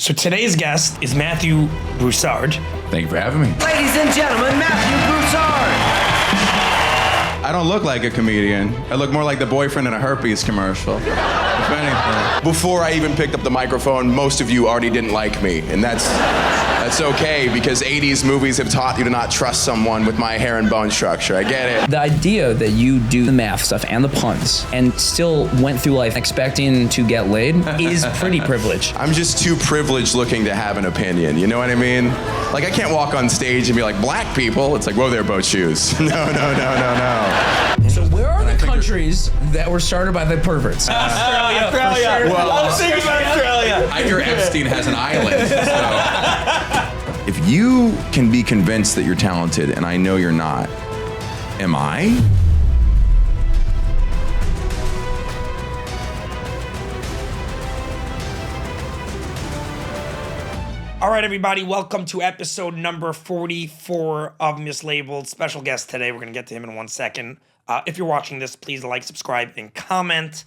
So today's guest is Matthew Broussard. Thank you for having me. Ladies and gentlemen, Matthew Broussard. I don't look like a comedian. I look more like the boyfriend in a herpes commercial, if anything. Before I even picked up the microphone, most of you already didn't like me, and that's okay, because 80s movies have taught you to not trust someone with my hair and bone structure. I get it. The idea that you do the math stuff and the puns and still went through life expecting to get laid is pretty privileged. I'm just too privileged looking to have an opinion, you know what I mean? Like, I can't walk on stage and be like, black people. It's like, whoa there, boat shoes. No. So where are the countries that were started by the perverts? Australia. Well, I was thinking about Australia. I hear Epstein has an island, so. If you can be convinced that you're talented, and I know you're not, am I? All right, everybody, welcome to episode number 44 of Mislabeled. Special guest today. We're going to get to him in 1 second. If you're watching this, please like, subscribe, and comment.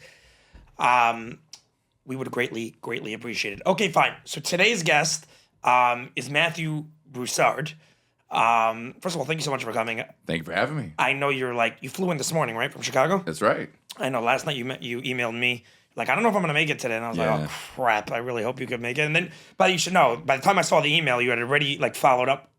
We would greatly appreciate it. Okay, fine. So today's guest is Matthew Broussard. First of all, thank you so much for coming. Thank you for having me. I know you flew in this morning, right, from Chicago? That's right. I know last night you emailed me. Like, I don't know if I'm going to make it today. And I was like, oh, crap, I really hope you could make it. And then, but you should know, by the time I saw the email, you had already, followed up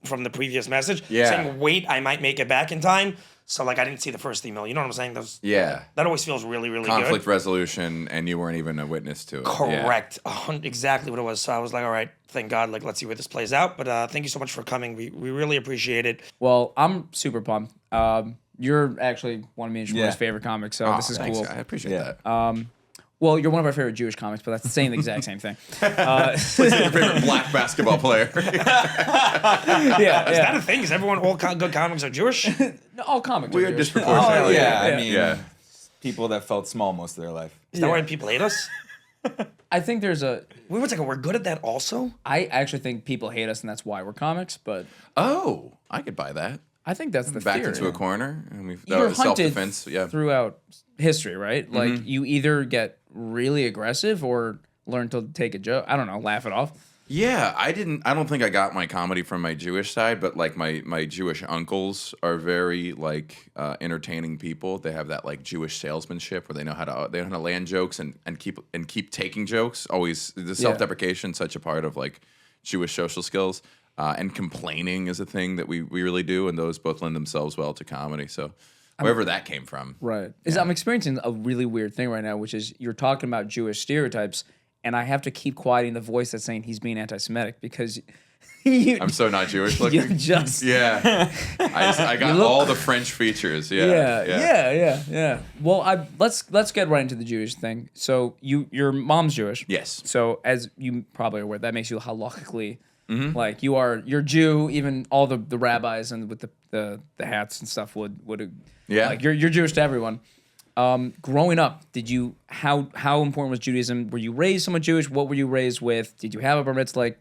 from the previous message. Yeah. Saying, wait, I might make it back in time. So, I didn't see the first email. You know what I'm saying? That always feels really, really Conflict good. resolution, and you weren't even a witness to it. Correct. Exactly what it was. So I was like, all right, thank God. Let's see where this plays out. But thank you so much for coming. We really appreciate it. Well, I'm super pumped. You're actually one of me and Shmuel's favorite comics, so this is Thanks. cool. I appreciate that. Well, you're one of our favorite Jewish comics, but that's saying the exact same thing. What's your favorite black basketball player? Is that a thing? Is everyone, all good comics are Jewish? No, all comics We are are Jewish. disproportionately. I mean, people that felt small most of their life. Is that why people hate us? I think there's Wait 1 second. We're good at that also? I actually think people hate us, and that's why we're comics, but Oh, I could buy that. I think that's the Backed theory. into a corner. And You're hunted self-defense. Yeah. throughout history, right? Like, you either get really aggressive or learn to take a joke. I don't know, laugh it off. Yeah, I don't think I got my comedy from my Jewish side, but my Jewish uncles are very entertaining people. They have that Jewish salesmanship where they know how to land jokes and keep taking jokes. Always the self-deprecation, such a part of Jewish social skills. And complaining is a thing that we really do, and those both lend themselves well to comedy. So wherever that came from. Right. I'm experiencing a really weird thing right now, which is you're talking about Jewish stereotypes, and I have to keep quieting the voice that's saying he's being anti-Semitic because I'm so not Jewish looking. You just I got all the French features. Yeah. Well, let's get right into the Jewish thing. So your mom's Jewish. Yes. So as you probably are aware, that makes you halakhically you're Jew. Even all the rabbis and with the hats and stuff would you're Jewish to everyone. Growing up, how important was Judaism? Were you raised somewhat Jewish? What were you raised with? Did you have a bar mitzvah?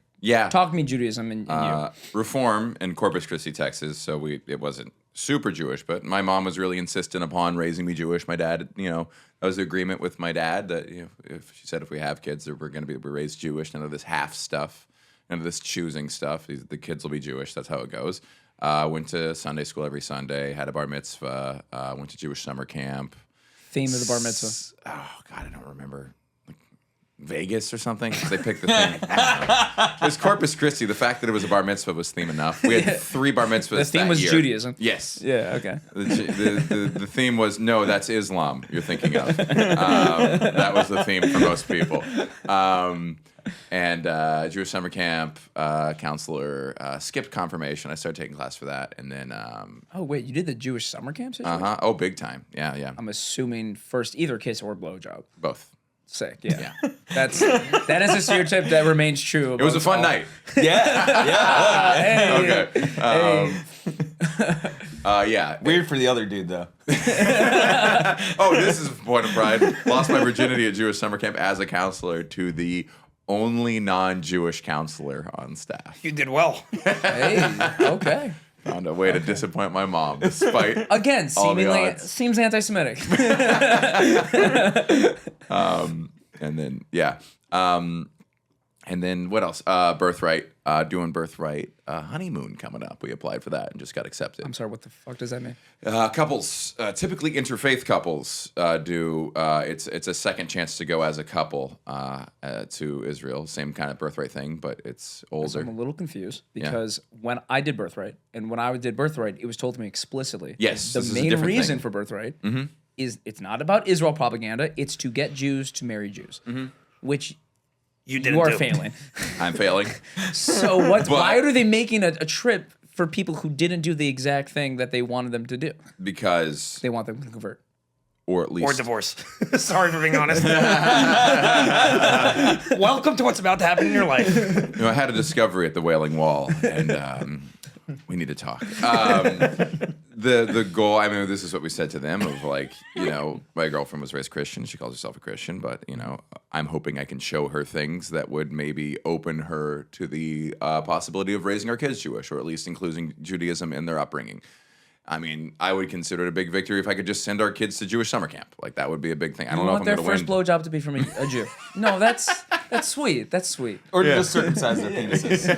Talk to me Judaism and you. Reform in Corpus Christi, Texas. So it wasn't super Jewish, but my mom was really insistent upon raising me Jewish. My dad, that was the agreement with my dad that if she said if we have kids, that we're going to be raised Jewish. None of this half stuff, none of this choosing stuff. The kids will be Jewish. That's how it goes. Went to Sunday school every Sunday. Had a bar mitzvah. Went to Jewish summer camp. Theme of the bar mitzvah. Oh God, I don't remember. Vegas or something? They picked the thing. It was Corpus Christi. The fact that it was a bar mitzvah was theme enough. We had 3 bar mitzvahs. The theme that was year. Judaism. Yes. Yeah. Okay. The theme was no, that's Islam. You're thinking of. That was the theme for most people. And Jewish summer camp, counselor, skipped confirmation. I started taking class for that, and then. Oh wait, you did the Jewish summer camp situation? Oh, big time. Yeah. I'm assuming first either kiss or blowjob. Both. Sick. Yeah. That is a stereotype that remains true. It was a fun night. Hey. Okay. Weird for the other dude though. Oh, this is a point of pride. Lost my virginity at Jewish summer camp as a counselor to the only non-Jewish counselor on staff. You did well. Hey. Okay. Found a way to disappoint my mom, despite again all the seemingly odds. seems anti-Semitic. And then And then what else? Birthright, doing Birthright honeymoon coming up. We applied for that and just got accepted. I'm sorry, what the fuck does that mean? Couples, typically interfaith couples, do. It's a second chance to go as a couple to Israel. Same kind of Birthright thing, but it's older. So I'm a little confused because when I did Birthright, and when I did Birthright, it was told to me explicitly. Yes, the this is a main different reason thing. for Birthright is it's not about Israel propaganda. It's to get Jews to marry Jews, which You are failing. I'm failing. So why are they making a trip for people who didn't do the exact thing that they wanted them to do? Because, They want them to convert. or at least, Or divorce. Sorry for being honest. Welcome to what's about to happen in your life. I had a discovery at the Wailing Wall, and we need to talk. The goal, I mean, this is what we said to them of like, my girlfriend was raised Christian. She calls herself a Christian, but, I'm hoping I can show her things that would maybe open her to the possibility of raising our kids Jewish, or at least including Judaism in their upbringing. I mean, I would consider it a big victory if I could just send our kids to Jewish summer camp. Like, that would be a big thing. I don't know if I'm their going to first win. blowjob to be from a Jew. No, that's sweet. That's sweet. Or just circumcise their penises.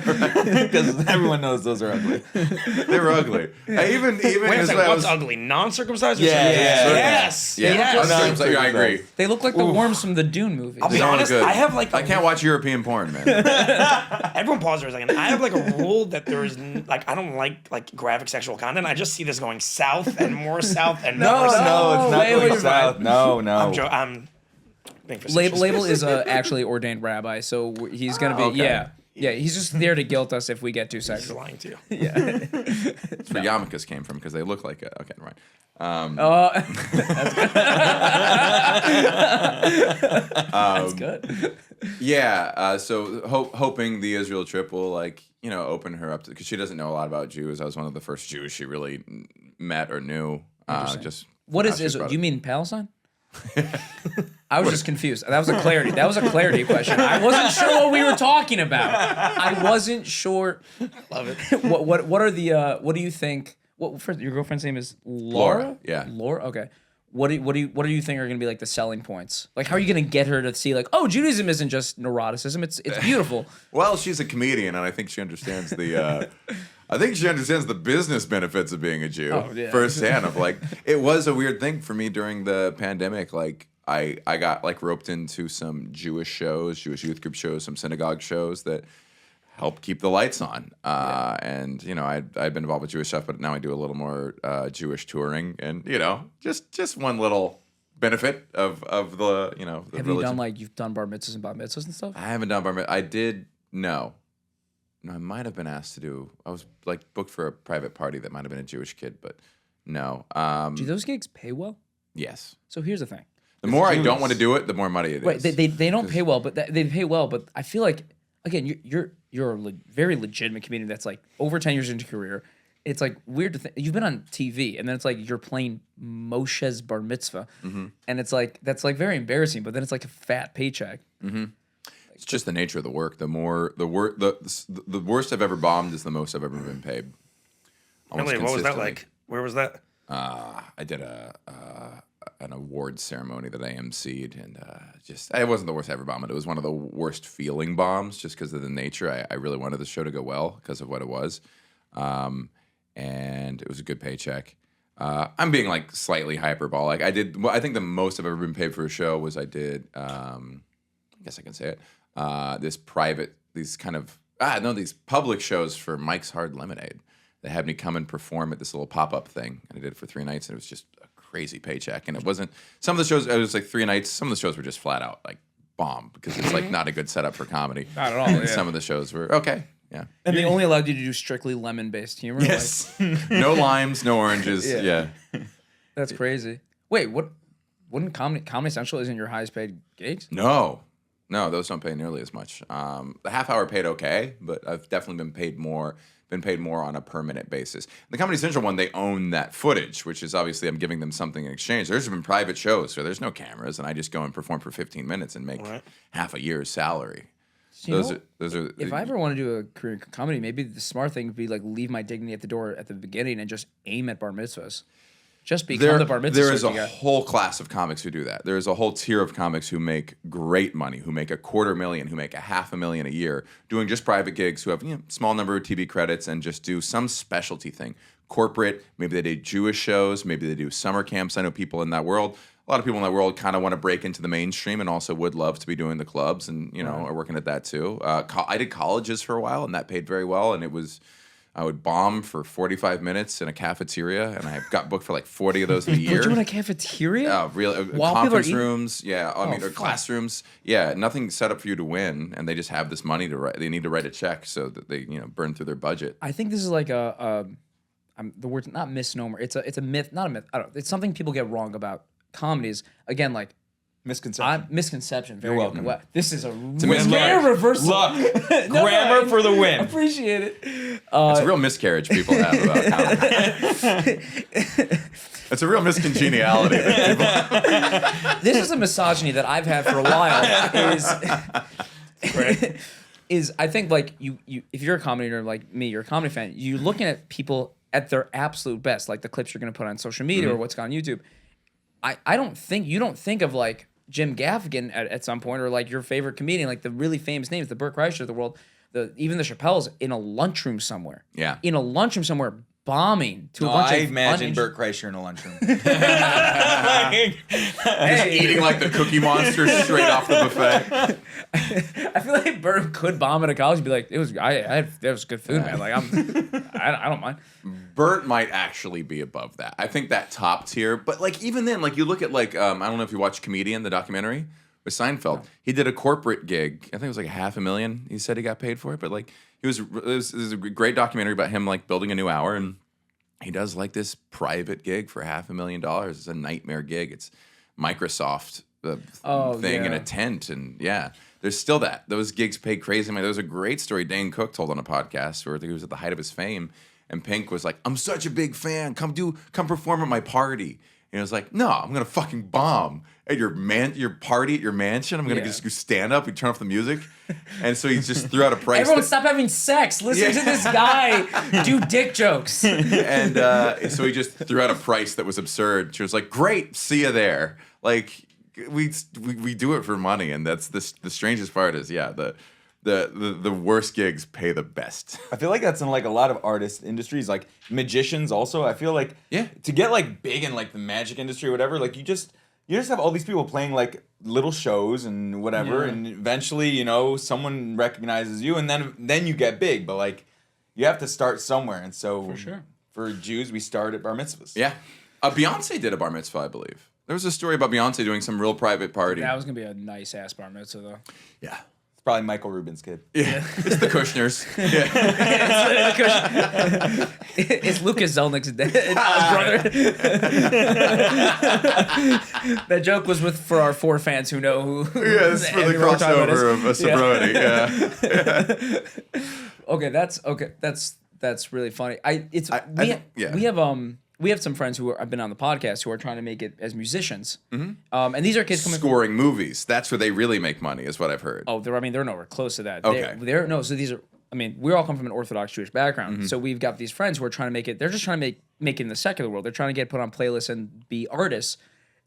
Because everyone knows those are ugly. They were ugly. Even Wait a as second, I what's was, ugly? Non-circumcised or Yeah, circumcised? yeah, Yes. yeah, Yes. I agree. They look like the worms from the Dune movies. I'll be They're honest, good. I have like I can't watch European porn, man. everyone pause for a second. I have like a rule that there is I don't like graphic sexual content. I just see this going south and more south and more No, south. it's not wait, going wait, south. No. I'm being facetious. Label is a actually ordained rabbi, so he's gonna be yeah. He's just there to guilt us if we get too He's sexual. lying to you. That's where yarmulkes came from, because they look like a... Okay, never mind. That's good. Yeah, so hoping the Israel trip will, open her up to... Because she doesn't know a lot about Jews. I was one of the first Jews she really met or knew. What is she Israel? brought Do you it. mean Palestine? I was just confused. That was a clarity question. I wasn't sure what we were talking about. I wasn't sure. Love it. What are the what do you think? First, your girlfriend's name is Laura? Laura, yeah. Laura. Okay. What do you think are going to be like the selling points? Like, how are you going to get her to see like, oh, Judaism isn't just neuroticism. It's beautiful. Well, she's a comedian, and I think she understands the... I think she understands the business benefits of being a Jew firsthand. Of like, it was a weird thing for me during the pandemic. Like, I got like roped into some Jewish shows, Jewish youth group shows, some synagogue shows that helped keep the lights on. And I'd been involved with Jewish stuff, but now I do a little more Jewish touring, and just one little benefit of the the Have religion. you've done bar mitzvahs and bat mitzvahs and stuff? I haven't done bar mitzvah. I did no. No, I might have been asked to do. I was like booked for a private party that might have been a Jewish kid, but no. Do those gigs pay well? Yes. So here's the thing. The more I don't want to do it, the more money it is. Right, they don't pay well, but they pay well. But I feel like again, you're a very legitimate comedian that's like over 10 years into your career. It's like weird to think you've been on TV, and then it's like you're playing Moshe's bar mitzvah, and it's like that's like very embarrassing. But then it's like a fat paycheck. It's just the nature of the work. The worst I've ever bombed is the most I've ever been paid. Almost Really, what was that consistently. like? Where was that? I did an award ceremony that I emceed, and it wasn't the worst I ever bombed. It was one of the worst feeling bombs, just because of the nature. I really wanted the show to go well because of what it was, and it was a good paycheck. I'm being like slightly hyperbolic. I think the most I've ever been paid for a show was I did. I guess I can say it. These public shows for Mike's Hard Lemonade. They had me come and perform at this little pop-up thing, and I did it for 3 nights, and it was just a crazy paycheck. And it wasn't, some of the shows, it was like 3 nights, some of the shows were just flat out like bomb, because it's like not a good setup for comedy. Not at all, And yeah. some of the shows were okay, yeah. And they only allowed you to do strictly lemon-based humor. Yes. No limes, no oranges, yeah. That's crazy. Wait, wouldn't Comedy Central isn't your highest paid gigs? No, those don't pay nearly as much. The half hour paid okay, but I've definitely been paid more on a permanent basis. The Comedy Central one, they own that footage, which is obviously I'm giving them something in exchange. There's been private shows, so there's no cameras, and I just go and perform for 15 minutes and make half a year's salary. Those are. If I ever want to do a career in comedy, maybe the smart thing would be like leave my dignity at the door at the beginning and just aim at bar mitzvahs. Just become the bar mitzvah. There is a whole class of comics who do that. There is a whole tier of comics who make great money, who make $250,000, who make $500,000 a year, doing just private gigs, who have small number of TV credits and just do some specialty thing. Corporate, maybe they do Jewish shows, maybe they do summer camps. I know people in that world. A lot of people in that world kind of want to break into the mainstream and also would love to be doing the clubs and are working at that too. I did colleges for a while and that paid very well, and I would bomb for 45 minutes in a cafeteria, and I got booked for like 40 of those a year. Would you in a cafeteria? Oh, really? Conference rooms, or classrooms. Yeah, nothing set up for you to win, and they just have this money to write. They need to write a check so that they burn through their budget. I think this is like the word's not misnomer. It's a myth, not a myth. I don't know. It's something people get wrong about comedies. Again, like misconception. Very You're welcome. Well, this is a rare reversal. Look, grammar for the win. Appreciate it. It's a real miscarriage people have about comedy. It's a real miscongeniality. This is a misogyny that I've had for a while. Is I think like you if you're a comedy nerd like me, you're a comedy fan. You're looking at people at their absolute best, like the clips you're going to put on social media or what's on YouTube. I don't think you don't think of like Jim Gaffigan at some point, or like your favorite comedian, like the really famous names, the Birthright of the world, even the Chappelles in a lunchroom somewhere. Yeah. In a lunchroom somewhere, bombing to a bunch of I imagine Bert Kreischer in a lunchroom. Just eating like the Cookie Monster straight off the buffet. I feel like Bert could bomb at a college and be like, it was good food, man. Like I don't mind. Bert might actually be above that. I think that top tier, but like even then, like you look at like I don't know if you watched Comedian, the documentary with Seinfeld. No. He did a corporate gig. I think it was like $500,000. He said he got paid for it, but like it was a great documentary about him like building a new hour, and he does like this private gig for $500,000. It's a nightmare gig. It's Microsoft thing in a tent, and there's still that. Those gigs pay crazy money. There was a great story Dane Cook told on a podcast where he was at the height of his fame. And Pink was like, I'm such a big fan. Come perform at my party. And I was like, no, I'm gonna fucking bomb at your party at your mansion. I'm gonna just stand up and turn off the music. And so he just threw out a price. Everyone stop having sex. Listen to this guy do dick jokes. And so he just threw out a price that was absurd. She was like, great, see you there. Like we do it for money, and that's the strangest part is the worst gigs pay the best. I feel like that's in like a lot of artist industries, like magicians also. I feel like to get like big in like the magic industry or whatever, like you just have all these people playing like little shows and whatever, and eventually, someone recognizes you, and then you get big. But like you have to start somewhere, and so for Jews, we start at bar mitzvahs. Yeah. Beyonce did a bar mitzvah, I believe. There was a story about Beyonce doing some real private party. That was gonna be a nice ass bar mitzvah though. Yeah. Probably Michael Rubin's kid. Yeah, it's the Kushners. Yeah. It's Lucas Zelnick's brother. That joke was for our 4 fans who know who. Yeah, this is for the crossover of a sobriety. Yeah. That's really funny. We have some friends who have been on the podcast who are trying to make it as musicians. Mm-hmm. And these are kids coming scoring movies. That's where they really make money, is what I've heard. Oh, they're nowhere close to that. Okay. So these are. I mean, we all come from an Orthodox Jewish background, so we've got these friends who are trying to make it. They're just trying to make it in the secular world. They're trying to get put on playlists and be artists,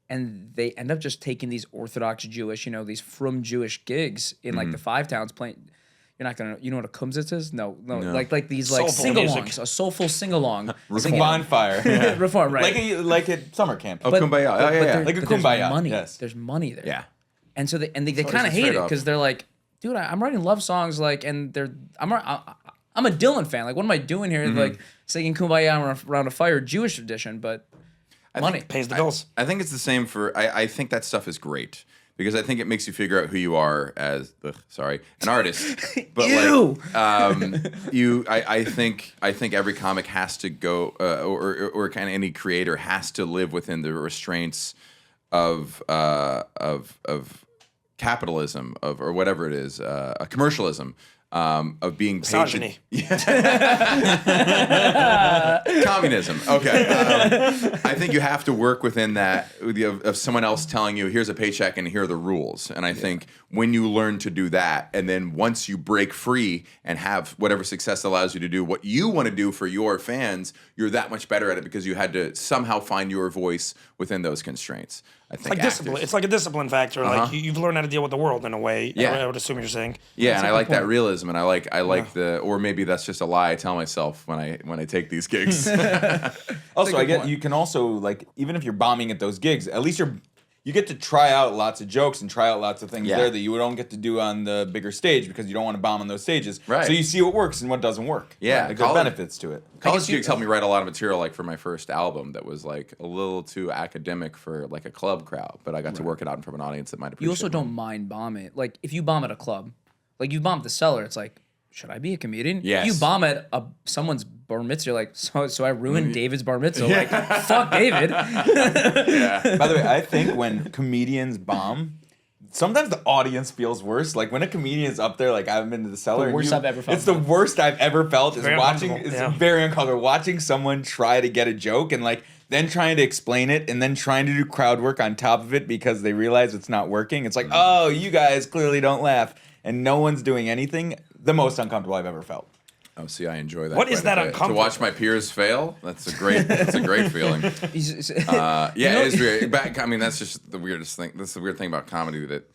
and they end up just taking these Orthodox Jewish, these frum Jewish gigs in like the 5 towns playing. You're not gonna, you know what a kumsitz is? No. Like these like sing-alongs, a soulful sing-along, bonfire, reform, right? Like at summer camp. Oh, kumbaya, like a kumbaya. Money. Yes. There's money there. Yeah. And so they kind of hate it because they're like, dude, I'm writing love songs and I'm a Dylan fan. Like, what am I doing here? Like singing kumbaya around a fire, Jewish tradition, but money pays the bills. I think it's the same for. I think that stuff is great. Because I think it makes you figure out who you are as an artist. But I think every comic has to go, or kind of any creator has to live within the restraints of capitalism, or whatever it is, commercialism. of being paid. Misogyny. Communism. Okay. I think you have to work within that of someone else telling you, here's a paycheck and here are the rules. And I think when you learn to do that, and then once you break free and have whatever success allows you to do what you want to do for your fans, you're that much better at it because you had to somehow find your voice within those constraints. I think like discipline. It's like a discipline factor. Like you've learned how to deal with the world in a way. Yeah. I would assume you're saying. Yeah, and I like that realism, and I like the, or maybe that's just a lie I tell myself when I take these gigs. Also, you can also, like, even if you're bombing at those gigs, at least you get to try out lots of jokes and try out lots of things there that you don't get to do on the bigger stage because you don't want to bomb on those stages. Right. So you see what works and what doesn't work. Yeah. Like, there's benefits to it. College gigs helped me write a lot of material, like for my first album that was like a little too academic for like a club crowd, but I got to work it out in front of an audience that might appreciate it. You also don't mind bombing. Like, if you bomb at a club, like you bomb at the Cellar, it's like, should I be a comedian? Yes. You bomb at someone's bar mitzvah, you're like, so I ruined David's bar mitzvah. Like, fuck David. By the way, I think when comedians bomb, sometimes the audience feels worse. Like when a comedian's up there, like I've been to the Cellar. The worst I've ever felt. It's the worst I've ever felt. Is Very watching. uncomfortable, It's very uncomfortable watching someone try to get a joke and like then trying to explain it and then trying to do crowd work on top of it because they realize it's not working. It's like, oh, you guys clearly don't laugh, and no one's doing anything. The most uncomfortable I've ever felt. Oh, see, I enjoy that. What is quite a that bit. uncomfortable? To watch my peers fail? That's a great feeling. It is weird. I mean, that's just the weirdest thing. That's the weird thing about comedy, that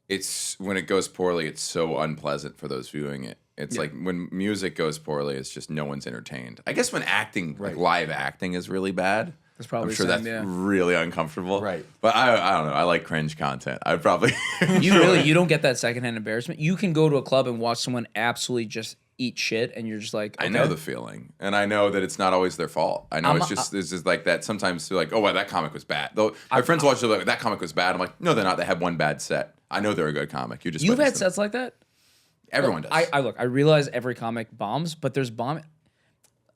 it's when it goes poorly, it's so unpleasant for those viewing it. It's like when music goes poorly, it's just no one's entertained. I guess when acting, like live acting, is really bad. That's probably I'm sure the same, that's really uncomfortable. Right. But I don't know. I like cringe content. I probably You don't get that secondhand embarrassment. You can go to a club and watch someone absolutely just eat shit, and you're just like, okay. I know the feeling, and I know that it's not always their fault. I know it's just like that. Sometimes they're like, "Oh, well, that comic was bad." Though my friends watch it, like, that comic was bad. I'm like, no, they're not. They had one bad set. I know they're a good comic. You've had sets like that. Everyone does. I realize every comic bombs, but there's bombing.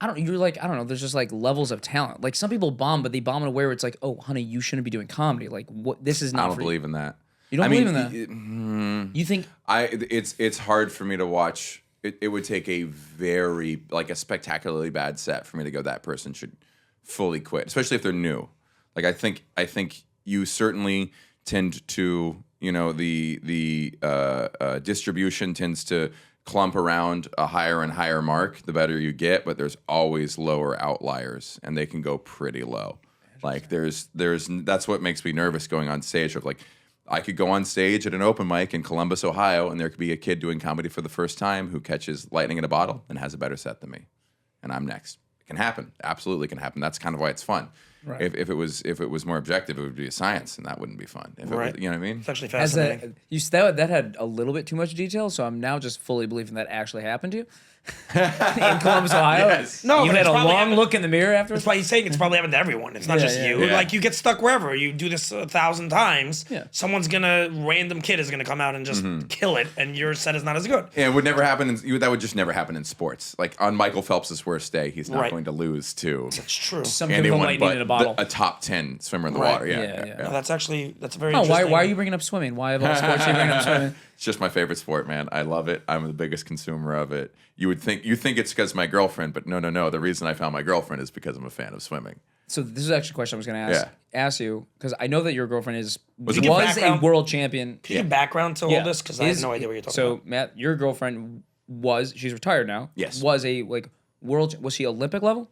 I don't know. There's just like levels of talent. Like some people bomb, but they bomb in a way where it's like, oh, honey, you shouldn't be doing comedy. Like what? This is not. I don't for believe in that. You don't believe in that. You think it's hard for me to watch. It would take a very, like, a spectacularly bad set for me to go, that person should fully quit, especially if they're new. Like I think you certainly tend to, you know, the distribution tends to clump around a higher and higher mark the better you get, but there's always lower outliers, and they can go pretty low. Like there's that's what makes me nervous going on stage. Of like, I could go on stage at an open mic in Columbus, Ohio, and there could be a kid doing comedy for the first time who catches lightning in a bottle and has a better set than me, and I'm next. It can happen. Absolutely can happen. That's kind of why it's fun. Right. If it was more objective, it would be a science, and that wouldn't be fun. If right. It was, you know what I mean? It's actually fascinating. That had a little bit too much detail, so I'm now just fully believing that actually happened to you. In Columbus, Ohio. Yes. No, you but had it's a probably long look in the mirror afterwards. That's why he's saying it's probably happened to everyone. It's not just you. Yeah. Like you get stuck wherever. You do this 1,000 times. Yeah. Random kid is gonna come out and just kill it, and your set is not as good. Yeah, it would never happen. That would just never happen in sports. Like on Michael Phelps' worst day, he's not Right. going to lose to That's true. Some kid with anyone lightning but in a bottle. a top 10 swimmer in the Right. water. Yeah. No, that's a very Oh, interesting. why are you bringing up swimming? Why of all sports are you bringing up swimming? It's just my favorite sport, man. I love it. I'm the biggest consumer of it. You think it's because my girlfriend, but no. The reason I found my girlfriend is because I'm a fan of swimming. So this is actually a question I was going to ask you, because I know that your girlfriend was you give a background? world champion. Can you give background to all this? Because I have no idea what you're talking about. So Matt, your girlfriend she's retired now. Yes. Was she Olympic level?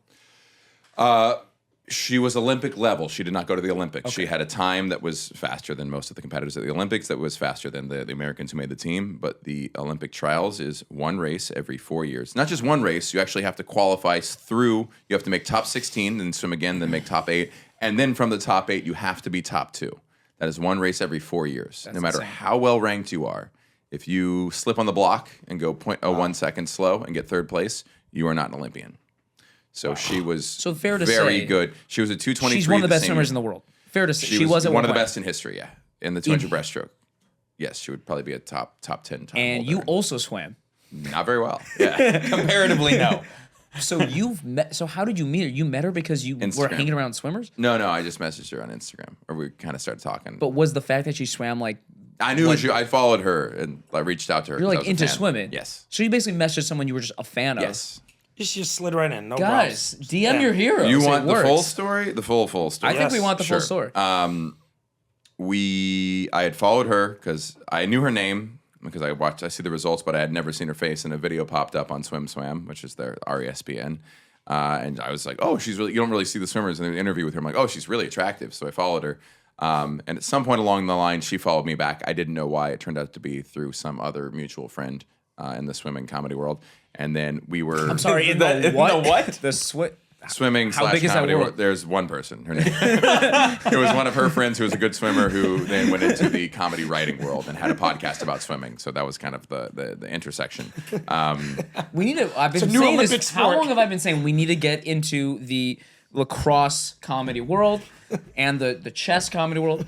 She was Olympic level. She did not go to the Olympics. She had a time that was faster than most of the competitors at the Olympics, that was faster than the Americans who made the team. But the Olympic trials is one race every 4 years. Not just one race. You actually have to qualify through. You have to make top 16, then swim again, then make top 8. And then from the top 8, you have to be top 2. That is one race every 4 years. No matter how well ranked you are. If you slip on the block and go 0.01 seconds slow and get third place, you are not an Olympian. So she was fair to very say, good. She was a 223. She's one of the best swimmers in the world. Fair to say. She was one of the best in history, in the 200 breaststroke. Yes, she would probably be a top 10 time And holder. you also swam. Not very well. Yeah. Comparatively, no. So so how did you meet her? You met her because you were Instagram. hanging around swimmers? No, I just messaged her on Instagram, or we kind of started talking. But was the fact that she swam like I knew I followed her and I reached out to her. You're 'cause I like was a into fan. swimming. Yes. So you basically messaged someone you were just a fan of. Yes. Just slid right in. No Guys, problems. DM your heroes. You It want the full works. story? The full story. I think we Yes, want the full story. I had followed her because I knew her name because I see the results, but I had never seen her face, and a video popped up on Swim Swam, which is their RESPN. And I was like, oh, you don't really see the swimmers in the interview with her. I'm like, oh, she's really attractive. So I followed her. And at some point along the line, she followed me back. I didn't know why. It turned out to be through some other mutual friend in the swimming comedy world. And then we were... I'm sorry, in In the the what? what? The Swimming How big is that /comedy world? There's one person. Her name. It was one of her friends who was a good swimmer who then went into the comedy writing world and had a podcast about swimming. So that was kind of the intersection. We need to. I've been It's a new saying Olympic this. How sport. long have I been saying we need to get into the lacrosse comedy world and the chess comedy world?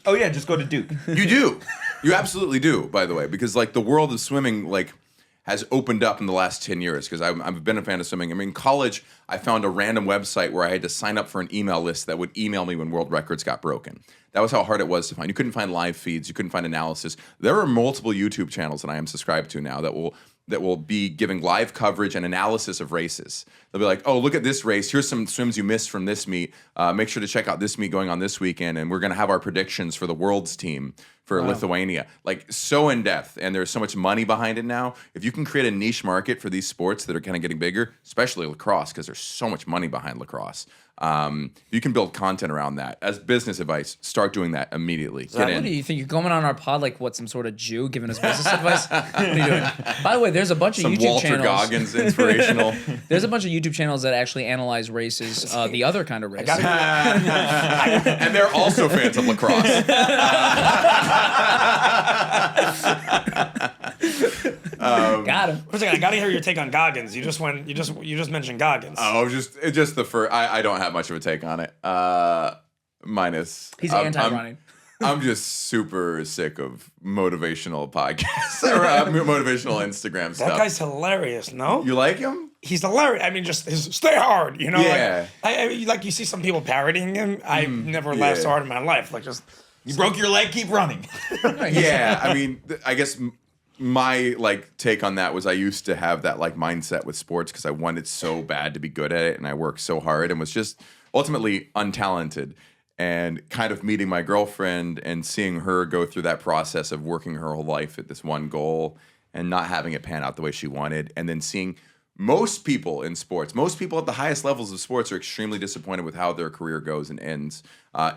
Oh yeah, just go to Duke. You do. You absolutely do, by the way, because like the world of swimming like has opened up in the last 10 years because I've been a fan of swimming. I mean, in college, I found a random website where I had to sign up for an email list that would email me when world records got broken. That was how hard it was to find. You couldn't find live feeds. You couldn't find analysis. There are multiple YouTube channels that I am subscribed to now that will be giving live coverage and analysis of races. They'll be like, oh, look at this race. Here's some swims you missed from this meet. Make sure to check out this meet going on this weekend. And we're going to have our predictions for the world's team for Lithuania. Like, so in depth. And there's so much money behind it now. If you can create a niche market for these sports that are kind of getting bigger, especially lacrosse, because there's so much money behind lacrosse. You can build content around that. As business advice, start doing that immediately. Get What in. do you think? You're coming on our pod like what? Some sort of Jew giving us business advice? What are you doing? By the way, there's a bunch of Some YouTube Walter channels. Goggins inspirational. There's a bunch of YouTube channels that actually analyze races, the other kind of race. And they're also fans of lacrosse. Got him. First of all, I gotta hear your take on Goggins. You just mentioned Goggins. Oh, just the first. I don't have much of a take on it. Minus He's anti-running. I'm just super sick of motivational podcasts or motivational Instagram stuff. That guy's hilarious. No, You like him? he's hilarious. I mean, just his stay hard. You know, Yeah. like you see some people parodying him. I've never laughed so hard in my life. Like just You broke your leg, keep running. Yeah. I mean, I guess my like take on that was I used to have that like mindset with sports because I wanted so bad to be good at it, and I worked so hard and was just ultimately untalented. And kind of meeting my girlfriend and seeing her go through that process of working her whole life at this one goal and not having it pan out the way she wanted. And then seeing most people in sports, most people at the highest levels of sports are extremely disappointed with how their career goes and ends.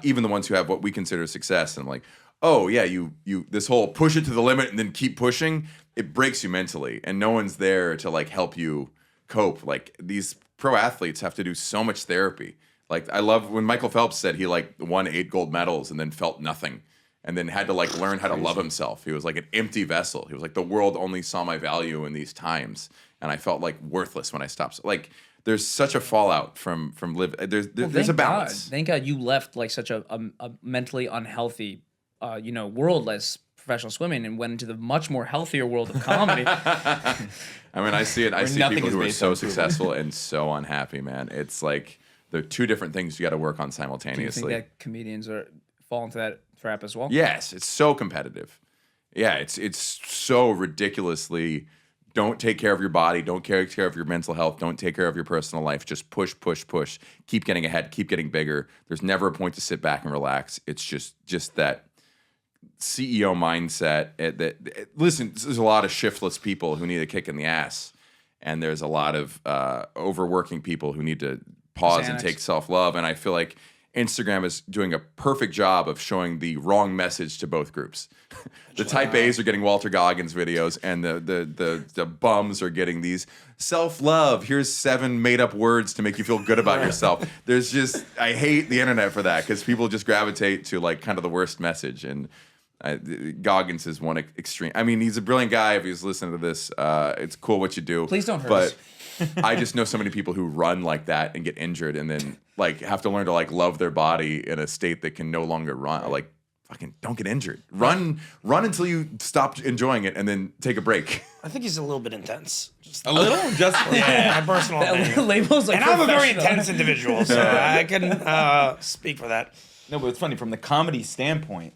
Even the ones who have what we consider success. And I'm like, oh yeah, you this whole push it to the limit and then keep pushing, it breaks you mentally. And no one's there to like help you cope. Like these pro athletes have to do so much therapy. Like I love when Michael Phelps said he like won 8 gold medals and then felt nothing and then had to like learn how to love himself. He was like an empty vessel. He was like, the world only saw my value in these times. And I felt like worthless when I stopped. Like there's such a fallout from live. There's a balance. Thank God you left like such a mentally unhealthy, world as professional swimming and went into the much more healthier world of comedy. I mean, I see it. I see nothing people is who are based so on proof. successful and so unhappy, man. It's like they're two different things you got to work on Do you simultaneously. think that comedians fall into that trap as well? Yes, it's so competitive. Yeah, it's so ridiculously. Don't take care of your body. Don't take care of your mental health. Don't take care of your personal life. Just push, push, push. Keep getting ahead. Keep getting bigger. There's never a point to sit back and relax. It's just that CEO mindset. Listen, there's a lot of shiftless people who need a kick in the ass, and there's a lot of overworking people who need to pause and Xanax. take self-love. And I feel like Instagram is doing a perfect job of showing the wrong message to both groups. The type A's are getting Walter Goggins videos, and the bums are getting these self-love. Here's 7 made-up words to make you feel good about yourself. There's just, I hate the internet for that because people just gravitate to like kind of the worst message. And Goggins is one extreme. I mean, he's a brilliant guy. If he's listening to this, it's cool what you do. Please don't hurt but us. I just know so many people who run like that and get injured and then like have to learn to like love their body in a state that can no longer run. Like fucking don't get injured. Run until you stop enjoying it and then take a break. I think he's a little bit intense. Just A little? Just my personal opinion. That label's like And I'm a very professional. intense individual, so I can speak for that. No, but it's funny from the comedy standpoint.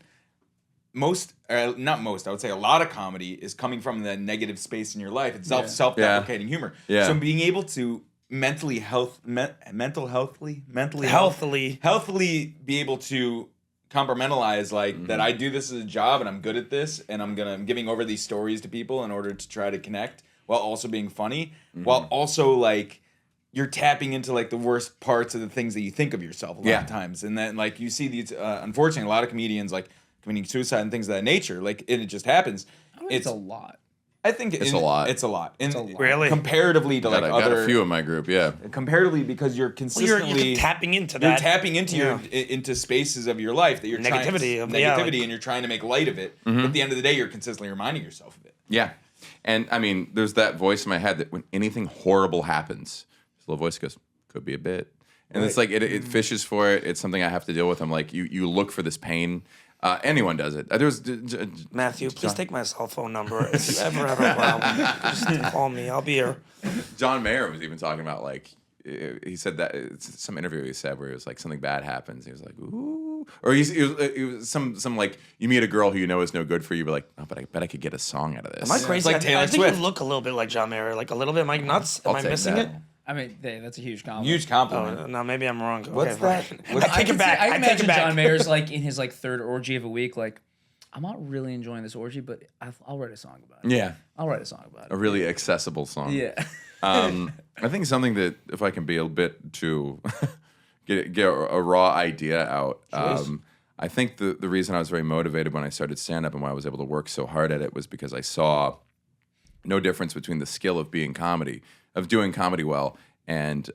not most, I would say a lot of comedy is coming from the negative space in your life. It's self-deprecating humor. Yeah. So being able to healthily be able to compartmentalize like that I do this as a job and I'm good at this and I'm giving over these stories to people in order to try to connect while also being funny, while also like you're tapping into like the worst parts of the things that you think of yourself a lot of times. And then like you see these unfortunately a lot of comedians like committing suicide and things of that nature, like and it just happens. It's a lot. I think it's a lot. It's a lot. And Really? comparatively to like got other a few in my group, yeah. Comparatively because you're consistently you're tapping into you're that. tapping into into spaces of your life that you're Negativity and you're trying to make light of it. But at the end of the day, you're consistently reminding yourself of it. Yeah. And I mean, there's that voice in my head that when anything horrible happens, this little voice goes, could be a bit. And it's like, it fishes for it. It's something I have to deal with. I'm like, you look for this pain. Anyone does it. Matthew, please take my cell phone number. If you ever have a problem, just call me. I'll be here. John Mayer was even talking about like, he said that, it's some interview he said where it was like something bad happens. He was like, ooh. Or it was some like, you meet a girl who you know is no good for you, but like, oh, but I bet I could get a song out of this. Am I crazy? It's like Taylor I think Swift. you look a little bit like John Mayer. Like a little bit. Am I nuts? Am I'll I take missing that. it? I mean, that's a huge compliment. Huge compliment. Oh, no, maybe I'm wrong. What's Okay, that? fine. What's- I take it back. I I can take it imagine back. John Mayer's like in his like third orgy of a week, like, I'm not really enjoying this orgy, but I'll write a song about it. Yeah. I'll write a song about it. A really accessible song. Yeah. I think something that if I can be a bit to get a raw idea out. I think the reason I was very motivated when I started stand-up and why I was able to work so hard at it was because I saw no difference between the skill of doing comedy well, and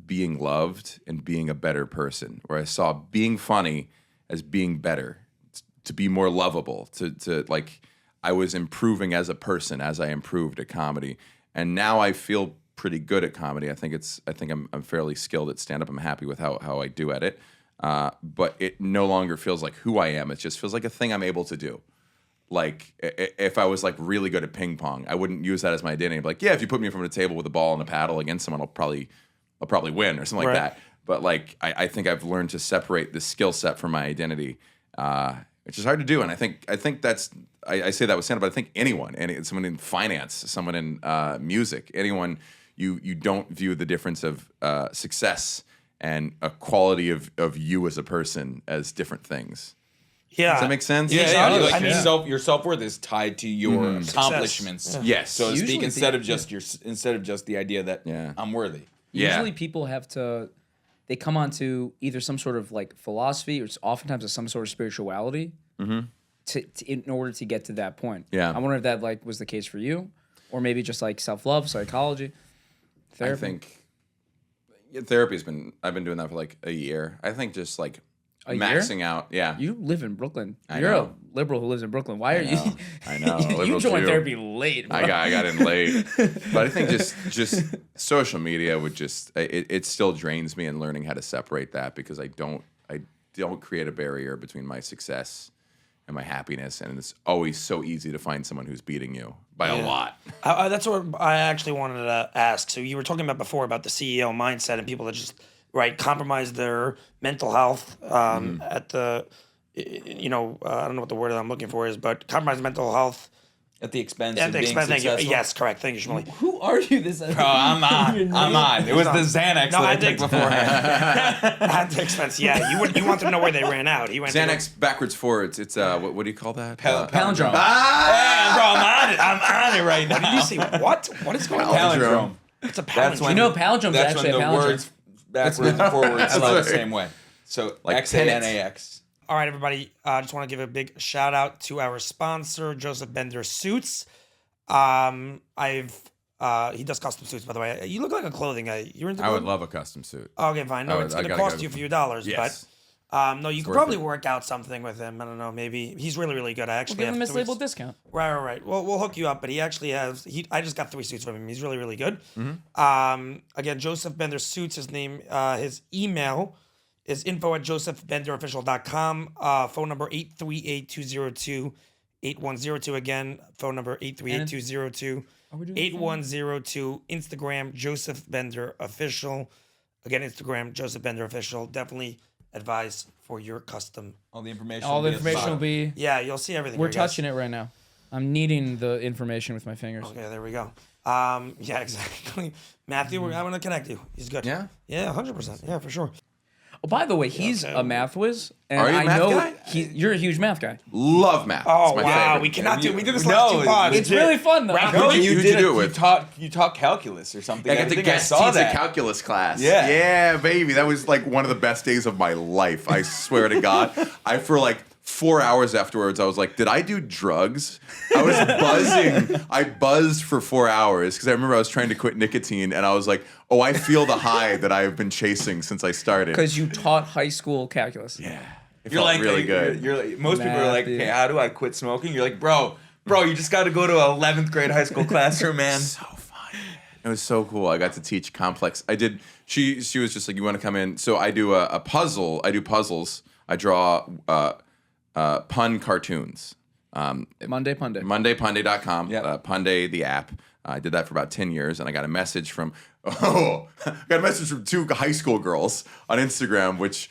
being loved and being a better person. Where I saw being funny as being better, to be more lovable, to like I was improving as a person as I improved at comedy. And now I feel pretty good at comedy. I think I'm fairly skilled at stand-up. I'm happy with how I do at it. But it no longer feels like who I am. It just feels like a thing I'm able to do. Like if I was like really good at ping pong, I wouldn't use that as my identity. I'd be like, yeah, if you put me in front of a table with a ball and a paddle against someone, I'll probably win or something like that. But like I think I've learned to separate the skill set from my identity, which is hard to do. And I think that's I say that with stand-up, but I think someone in finance, someone in music, anyone, you don't view the difference of success and a quality of you as a person as different things. Yeah. Does that make sense? Yeah. Your self-worth is tied to your accomplishments. Yes. So to speak, Usually instead of just the idea that I'm worthy. Usually people they come onto either some sort of like philosophy or it's oftentimes some sort of spirituality in order to get to that point. Yeah. I wonder if that like was the case for you, or maybe just like self-love, psychology, therapy. I think therapy's I've been doing that for like a year. I think just like maxing out. Yeah. You live in Brooklyn. You're know. a liberal who lives in Brooklyn. Why are you? I know. you Liberal joined Jew. therapy late, bro. I got in late. But I think just social media would it still drains me in learning how to separate that, because I don't create a barrier between my success and my happiness, and it's always so easy to find someone who's beating you by a lot. That's what I actually wanted to ask. So you were talking about before about the CEO mindset and people that just compromise their mental health at the, I don't know what the word I'm looking for is, but compromise mental health At the expense at of the being expense. Thank you. successful. Yes, correct. Thank you, Shmuley. Who are you? This Bro, I'm on. It was the Xanax that I took beforehand. At the expense. Yeah, you want to know where they ran out. He went Xanax backwards forwards. It's what do you call that? Palindrome. Hey, bro, I'm on it right now. Did you see what? What is going on? Palindrome. It's a palindrome. That's when You know, palindrome's that's actually when a the palindrome. words backwards and forwards spell the same way. So Like XANAX. All right, everybody. I just want to give a big shout out to our sponsor, Joseph Bender Suits. He does custom suits, by the way. You look like a clothing guy. You're into I would clothing? love a custom suit. Okay, fine. No, it's I going to gotta cost go you a for- few dollars, Yes. but no, you could worth probably it. work out something with him. I don't know, maybe. He's really, really good. I actually Give him a have three- mislabeled discount. Right. Well, we'll hook you up, but he actually has. I just got 3 suits from him. He's really, really good. Again, Joseph Bender Suits. His name, his email is info@josephbenderofficial.com. Phone number 838-202-8102. Again, phone number 838-202-8102. Instagram, Joseph Bender Official. Again, Instagram, Joseph Bender Official. Definitely advice for your custom. All the information. All the will be at information will bottom. be. Yeah, you'll see everything. We're touching it right now. I'm kneading the information with my fingers. Okay, there we go. Yeah, exactly. Matthew, I'm gonna connect you. He's good. Yeah? Yeah, 100%. Yeah, for sure. Oh, by the way, he's a math whiz, and Are you a I math know guy? you're a huge math guy. Love math. Oh It's my wow, favorite. we cannot do. We did this No, last two pods. It's really fun though. Round No, Who'd you you did do it it. with? You taught calculus or something. I got to think guest saw teach a that. calculus class. Yeah. Yeah, baby. That was like one of the best days of my life. I swear to God. For like 4 hours afterwards, I was like, did I do drugs? I was buzzing. I buzzed for 4 hours because I remember I was trying to quit nicotine and I was like, oh, I feel the high that I have been chasing since I started. Because you taught high school calculus. Yeah. It You're felt like really good. You're like, most people are like, Math, okay, dude. how do I quit smoking? You're like, bro, you just got to go to 11th grade high school classroom, man. So fun. It was so cool. I got to teach complex. I did. She was just like, you want to come in? So I do a puzzle. I do puzzles. I draw pun cartoons. Monday Punday. MondayPunday.com. Yep. Punday, the app. I did that for about 10 years, and I got a message from two high school girls on Instagram, which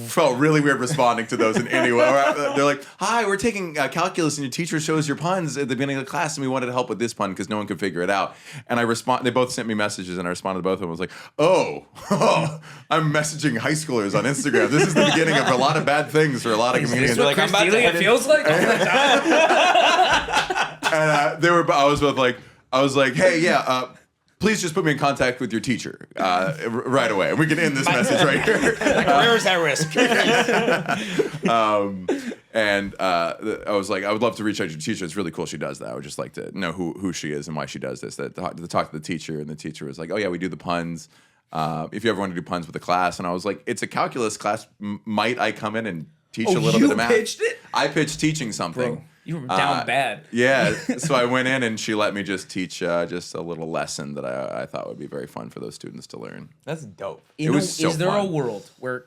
felt really weird responding to those in any way. They're like, hi, we're taking calculus, and your teacher shows your puns at the beginning of the class, and we wanted to help with this pun because no one could figure it out. And they both sent me messages, and I responded to both of them. I was like, oh, I'm messaging high schoolers on Instagram. This is the beginning of a lot of bad things for a lot of comedians. Like, I'm about to head it feels like all the time. And I was like, hey, yeah, please just put me in contact with your teacher right away. And we can end this message right here. Where is that risk? And I was like, I would love to reach out to your teacher. It's really cool she does that. I would just like to know who she is and why she does this. To talk to the teacher, and the teacher was like, oh, yeah, we do the puns. If you ever want to do puns with the class. And I was like, it's a calculus class. Might I come in and teach a little bit of math? You pitched it? I pitched teaching something. Bro, you were down bad. Yeah, so I went in and she let me just teach just a little lesson that I thought would be very fun for those students to learn. That's dope. was so Is there a fun. world where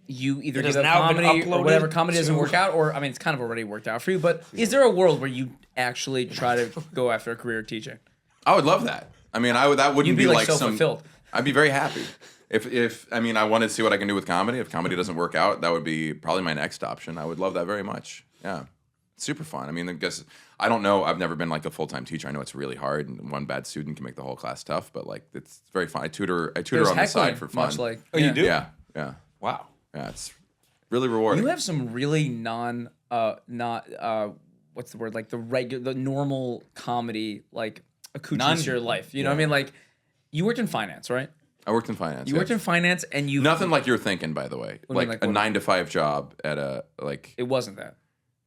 you either has give up now been comedy or uploaded whatever comedy doesn't to- work out, or I mean, it's kind of already worked out for you, but is there a world where you actually try to go after a career teaching? I would love that. I mean, that wouldn't You'd be, like, so some. fulfilled. I'd be very happy. If I mean, I wanted to see what I can do with comedy. If comedy doesn't work out, that would be probably my next option. I would love that very much. Yeah, super fun. I mean, I guess I don't know. I've never been like a full-time teacher. I know it's really hard, and one bad student can make the whole class tough. But like, it's very fun. I tutor There's on the heckling, side for fun. much like you do? Yeah. Wow. Yeah, it's really rewarding. You have some really what's the word, like the normal comedy like accoutrements to your life. You know what I mean? Like, you worked in finance, right? I worked in finance. You worked in finance, and you Nothing like you're thinking, by the way. What do you mean, Like like a what? 9-to-5 job at a like. It wasn't that.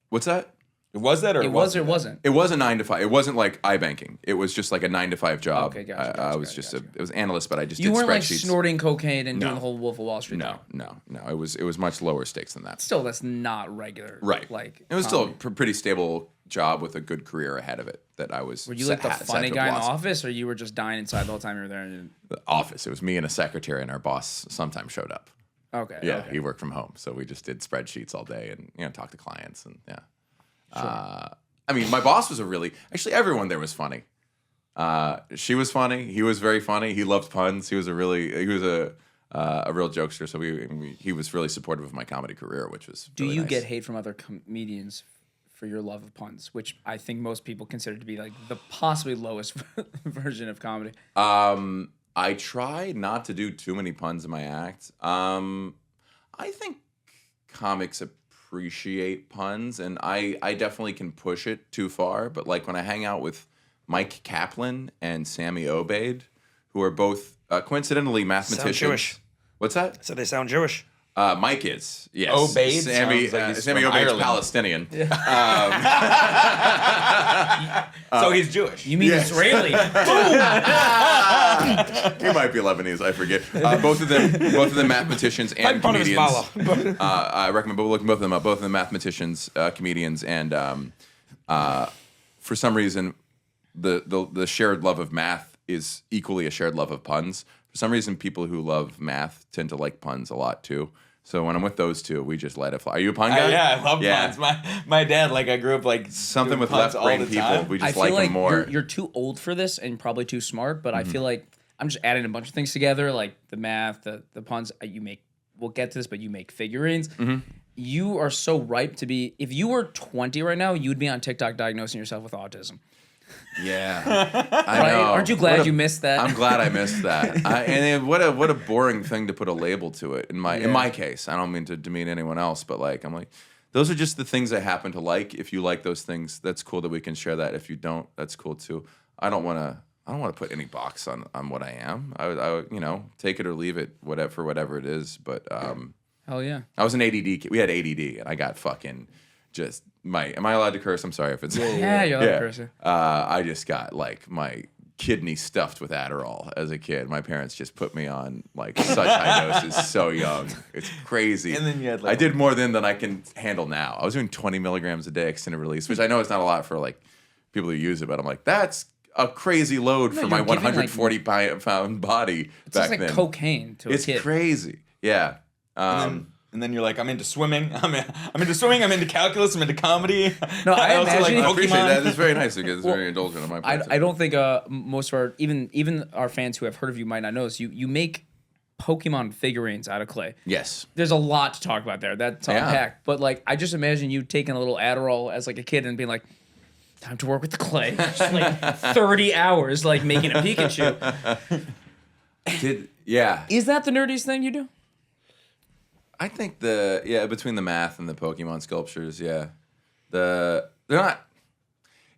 What's that? Was that or It was or wasn't it wasn't. It was a 9-to-5. It wasn't like iBanking. It was just like a 9-to-5 job. Okay, gotcha, I gotcha, was gotcha, just gotcha. it was analyst, but I just You did weren't like spreadsheets. snorting cocaine and doing No. the whole Wolf of Wall Street. No. It was much lower stakes than that. Still, that's not regular. Right. Like, It was still a comedy. pretty stable job with a good career ahead of it. That I was. Were you like the sad funny to guy in the blossom. office, or you were just dying inside the whole time you were there? And The office. It was me and a secretary, and our boss sometimes showed up. okay. Yeah, okay. he worked from home, so we just did spreadsheets all day and talked to clients and yeah. I mean, my boss was actually everyone there was funny. She was funny. He was very funny. He loved puns. He was a real jokester. So he was really supportive of my comedy career, which was. Do really you nice. get hate from other comedians for your love of puns, which I think most people consider to be like the possibly lowest version of comedy? I try not to do too many puns in my act. I think comics appreciate puns, and I definitely can push it too far. But like when I hang out with Mike Kaplan and Sammy Obeid, who are both coincidentally mathematicians. Jewish. What's that? So they sound Jewish. Mike is, yes. Obeid Sammy, sounds like he's Sammy from Obeid's Ireland. Palestinian. So he's Jewish. You mean Israeli? He might be Lebanese, I forget. Both of them mathematicians and part of comedians. Hezbollah. I recommend looking both of them up. Both of them mathematicians, comedians, and for some reason, the shared love of math is equally a shared love of puns. For some reason, people who love math tend to like puns a lot too. So when I'm with those two, we just let it fly. Are you a pun guy? Yeah, I love puns. My dad, like I grew up like Something doing with puns left all brain the people, time. we I just feel like like them more. you're too old for this and probably too smart, but I feel like I'm just adding a bunch of things together, like the math, the puns. You make we'll get to this, but you make figurines. Mm-hmm. You are so ripe to be. If you were 20 right now, you'd be on TikTok diagnosing yourself with autism. Yeah, I Right? know. Aren't you glad you missed that? I'm glad I missed that. And then what a boring thing to put a label to it. In my case, I don't mean to demean anyone else, but like I'm like, those are just the things I happen to like. If you like those things, that's cool that we can share that. If you don't, that's cool too. I don't want to put any box on what I am. I take it or leave it, whatever it is. But Hell yeah. I was an ADD kid. We had ADD, and I got fucking just Am I allowed to curse? I'm sorry if it's. Yeah, you're allowed to curse. I just got like my kidney stuffed with Adderall as a kid. My parents just put me on like such high doses so young. It's crazy. And then you had, like, I did more than I can handle now. I was doing 20 milligrams a day extended release, which I know is not a lot for like people who use it, but I'm like, that's a crazy load for my you're giving, 140 pound body It's back just like then. cocaine to a kid. It's crazy. Yeah. And then you're like, I'm into swimming. I'm into swimming. I'm into calculus. I'm into comedy. No, I also imagine- I appreciate Pokemon. that. It's very nice because it's very indulgent on my part. I don't think most of our even our fans who have heard of you might not know this. You make Pokemon figurines out of clay. Yes. There's a lot to talk about there. That's Yeah. unpacked. But like, I just imagine you taking a little Adderall as like a kid and being like, time to work with the clay. Just like 30 hours like making a Pikachu. Yeah. Is that the nerdiest thing you do? I think between the math and the Pokemon sculptures, they're not.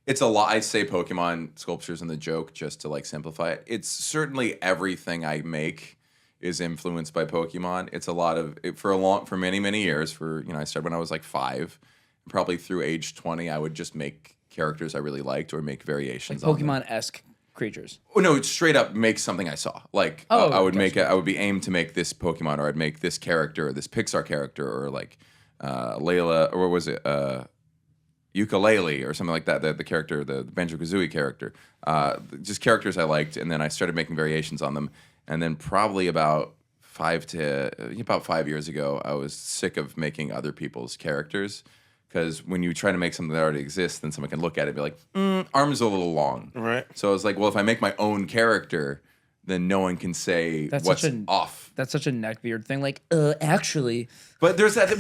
It's a lot. I say Pokemon sculptures in the joke just to like simplify it. It's certainly everything I make is influenced by Pokemon. It's a lot of it for many years. I started when I was like 5, probably through age 20. I would just make characters I really liked or make variations. on them. Pokemon-esque creatures. Oh no! It's straight up make something I saw. Like I would make it. I would be aimed to make this Pokemon, or I'd make this character, or this Pixar character, or like Layla, or what was it? Ukulele, or something like that. The character, the Banjo-Kazooie character. Just characters I liked, and then I started making variations on them. And then probably about 5 years ago, I was sick of making other people's characters. Because when you try to make something that already exists, then someone can look at it and be like, arm's a little long. Right. So I was like, well, if I make my own character, then no one can say what's off. That's such a neckbeard thing. Like, actually. But there's that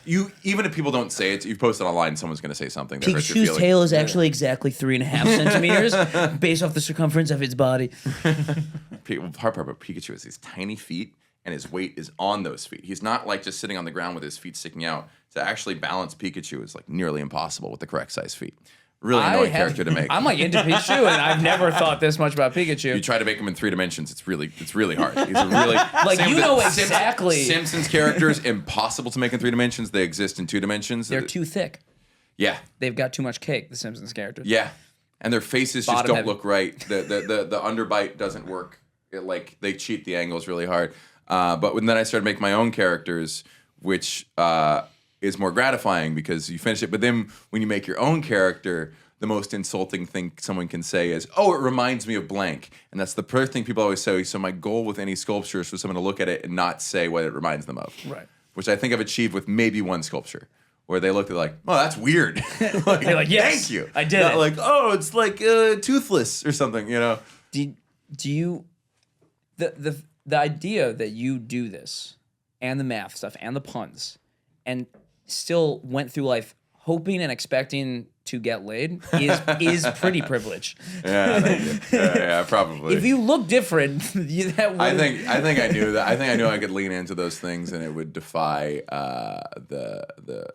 you even if people don't say it, you post it online, someone's going to say something that hurts your Pikachu's feelings. tail is actually exactly 3.5 centimeters based off the circumference of its body. The hard part about Pikachu is these tiny feet, and his weight is on those feet. He's not like just sitting on the ground with his feet sticking out. To actually balance Pikachu is like nearly impossible with the correct size feet. Really annoying character to make. I'm like into Pikachu, and I've never thought this much about Pikachu. You try to make him in 3 dimensions, it's really hard. He's a really like same you with know the exactly. Simpsons characters impossible to make in 3 dimensions. They exist in 2 dimensions. They're too thick. Yeah. They've got too much cake. The Simpsons characters. Yeah, and their faces just Bottom don't heavy. look right. The underbite doesn't work. They cheat the angles really hard. But then I started making my own characters, which is more gratifying because you finish it. But then when you make your own character, the most insulting thing someone can say is, "Oh, it reminds me of blank," and that's the first thing people always say. So my goal with any sculpture is for someone to look at it and not say what it reminds them of. Right. Which I think I've achieved with maybe one sculpture, where they looked at like, "Oh, that's weird." They're like, "Yes, thank you." I did Not it. like, "Oh, it's like toothless" or something, you know. Do you the idea that you do this and the math stuff and the puns and still went through life hoping and expecting to get laid is pretty privileged. Yeah, thank you. Yeah, probably. If you look different, that would... I think I knew that. I think I knew I could lean into those things, and it would defy the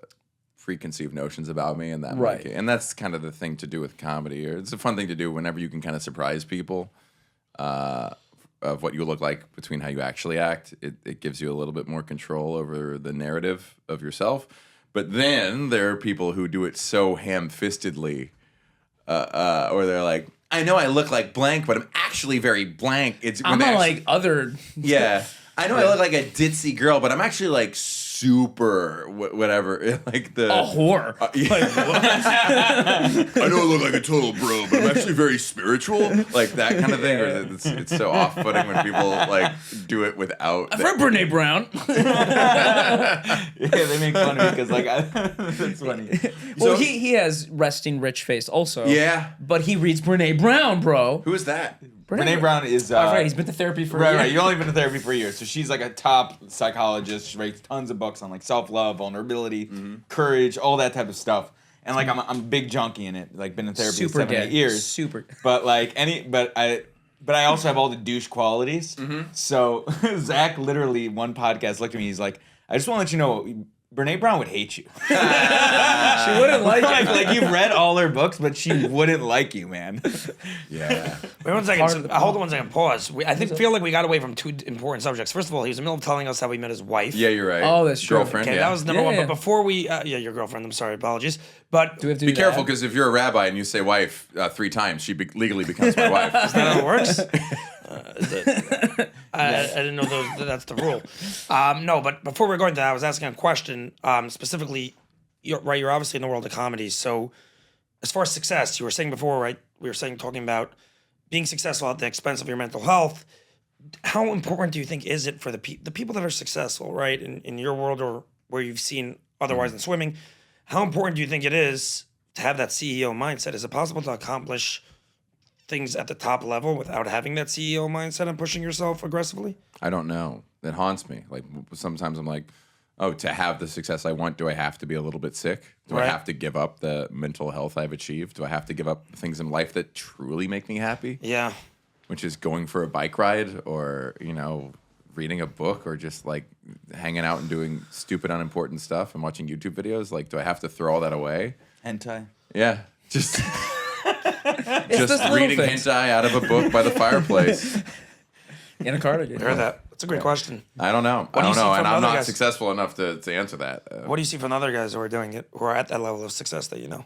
preconceived notions about me, and that Right. and that's kind of the thing to do with comedy. Or it's a fun thing to do whenever you can kind of surprise people of what you look like between how you actually act. It gives you a little bit more control over the narrative of yourself. But then there are people who do it so ham-fistedly, or they're like, I know I look like blank, but I'm actually very blank. It's when I'm they not actually- like other... yeah. I know I look like a ditzy girl, but I'm actually like super whatever. Like the A whore. I know I look like a total bro, but I'm actually very spiritual. Like that kind of thing. Or it's so off-putting when people like do it without. I've heard Brene Brown. Yeah, they make fun of me because like that's funny. Well, he has resting rich face also. Yeah. But he reads Brene Brown, bro. Who is that? Brene Brown is. Right, he's been to therapy for a year. Right. You've only been to therapy for a year, so she's like a top psychologist. She writes tons of books on like self-love, vulnerability, courage, all that type of stuff. And like I'm a big junkie in it. Like been in therapy Super 7-8 years. Super. But like but I also have all the douche qualities. So Zach literally one podcast looked at me. He's like, I just want to let you know, Brene Brown would hate you. She wouldn't like you. Like you've read all her books, but she wouldn't like you, man. Yeah. Wait 1 second. Hold on 1 second. Pause. Feel like we got away from two important subjects. First of all, he was in the middle of telling us how he met his wife. Yeah, you're right. Oh, that's true. Girlfriend. Okay, yeah. that was number Yeah, one. yeah. But before we, your girlfriend. I'm sorry. Apologies. But Do we have to Be do careful, that? because if you're a rabbi and you say wife 3 times, she legally becomes my wife. is that how it works? I didn't know that's the rule. No, but before we're going to that, I was asking a question specifically. You're obviously in the world of comedy. So, as far as success, you were saying before, right? We were talking about being successful at the expense of your mental health. How important do you think is it for the people that are successful, right, in your world or where you've seen otherwise in swimming? How important do you think it is to have that CEO mindset? Is it possible to accomplish things at the top level without having that CEO mindset and pushing yourself aggressively? I don't know. It haunts me. Like sometimes I'm like, oh, to have the success I want, do I have to be a little bit sick? Do I Right. have to give up the mental health I've achieved? Do I have to give up things in life that truly make me happy? Yeah. Which is going for a bike ride or, reading a book or just like hanging out and doing stupid, unimportant stuff and watching YouTube videos. Like, do I have to throw all that away? Hentai. Yeah. Just It's those little reading things. hentai out of a book by the fireplace. In a cardigan. I heard that. That's a great question. I don't know. do you see And from I'm other not guys? successful enough to answer that. What do you see from other guys who are doing it, who are at that level of success that you know?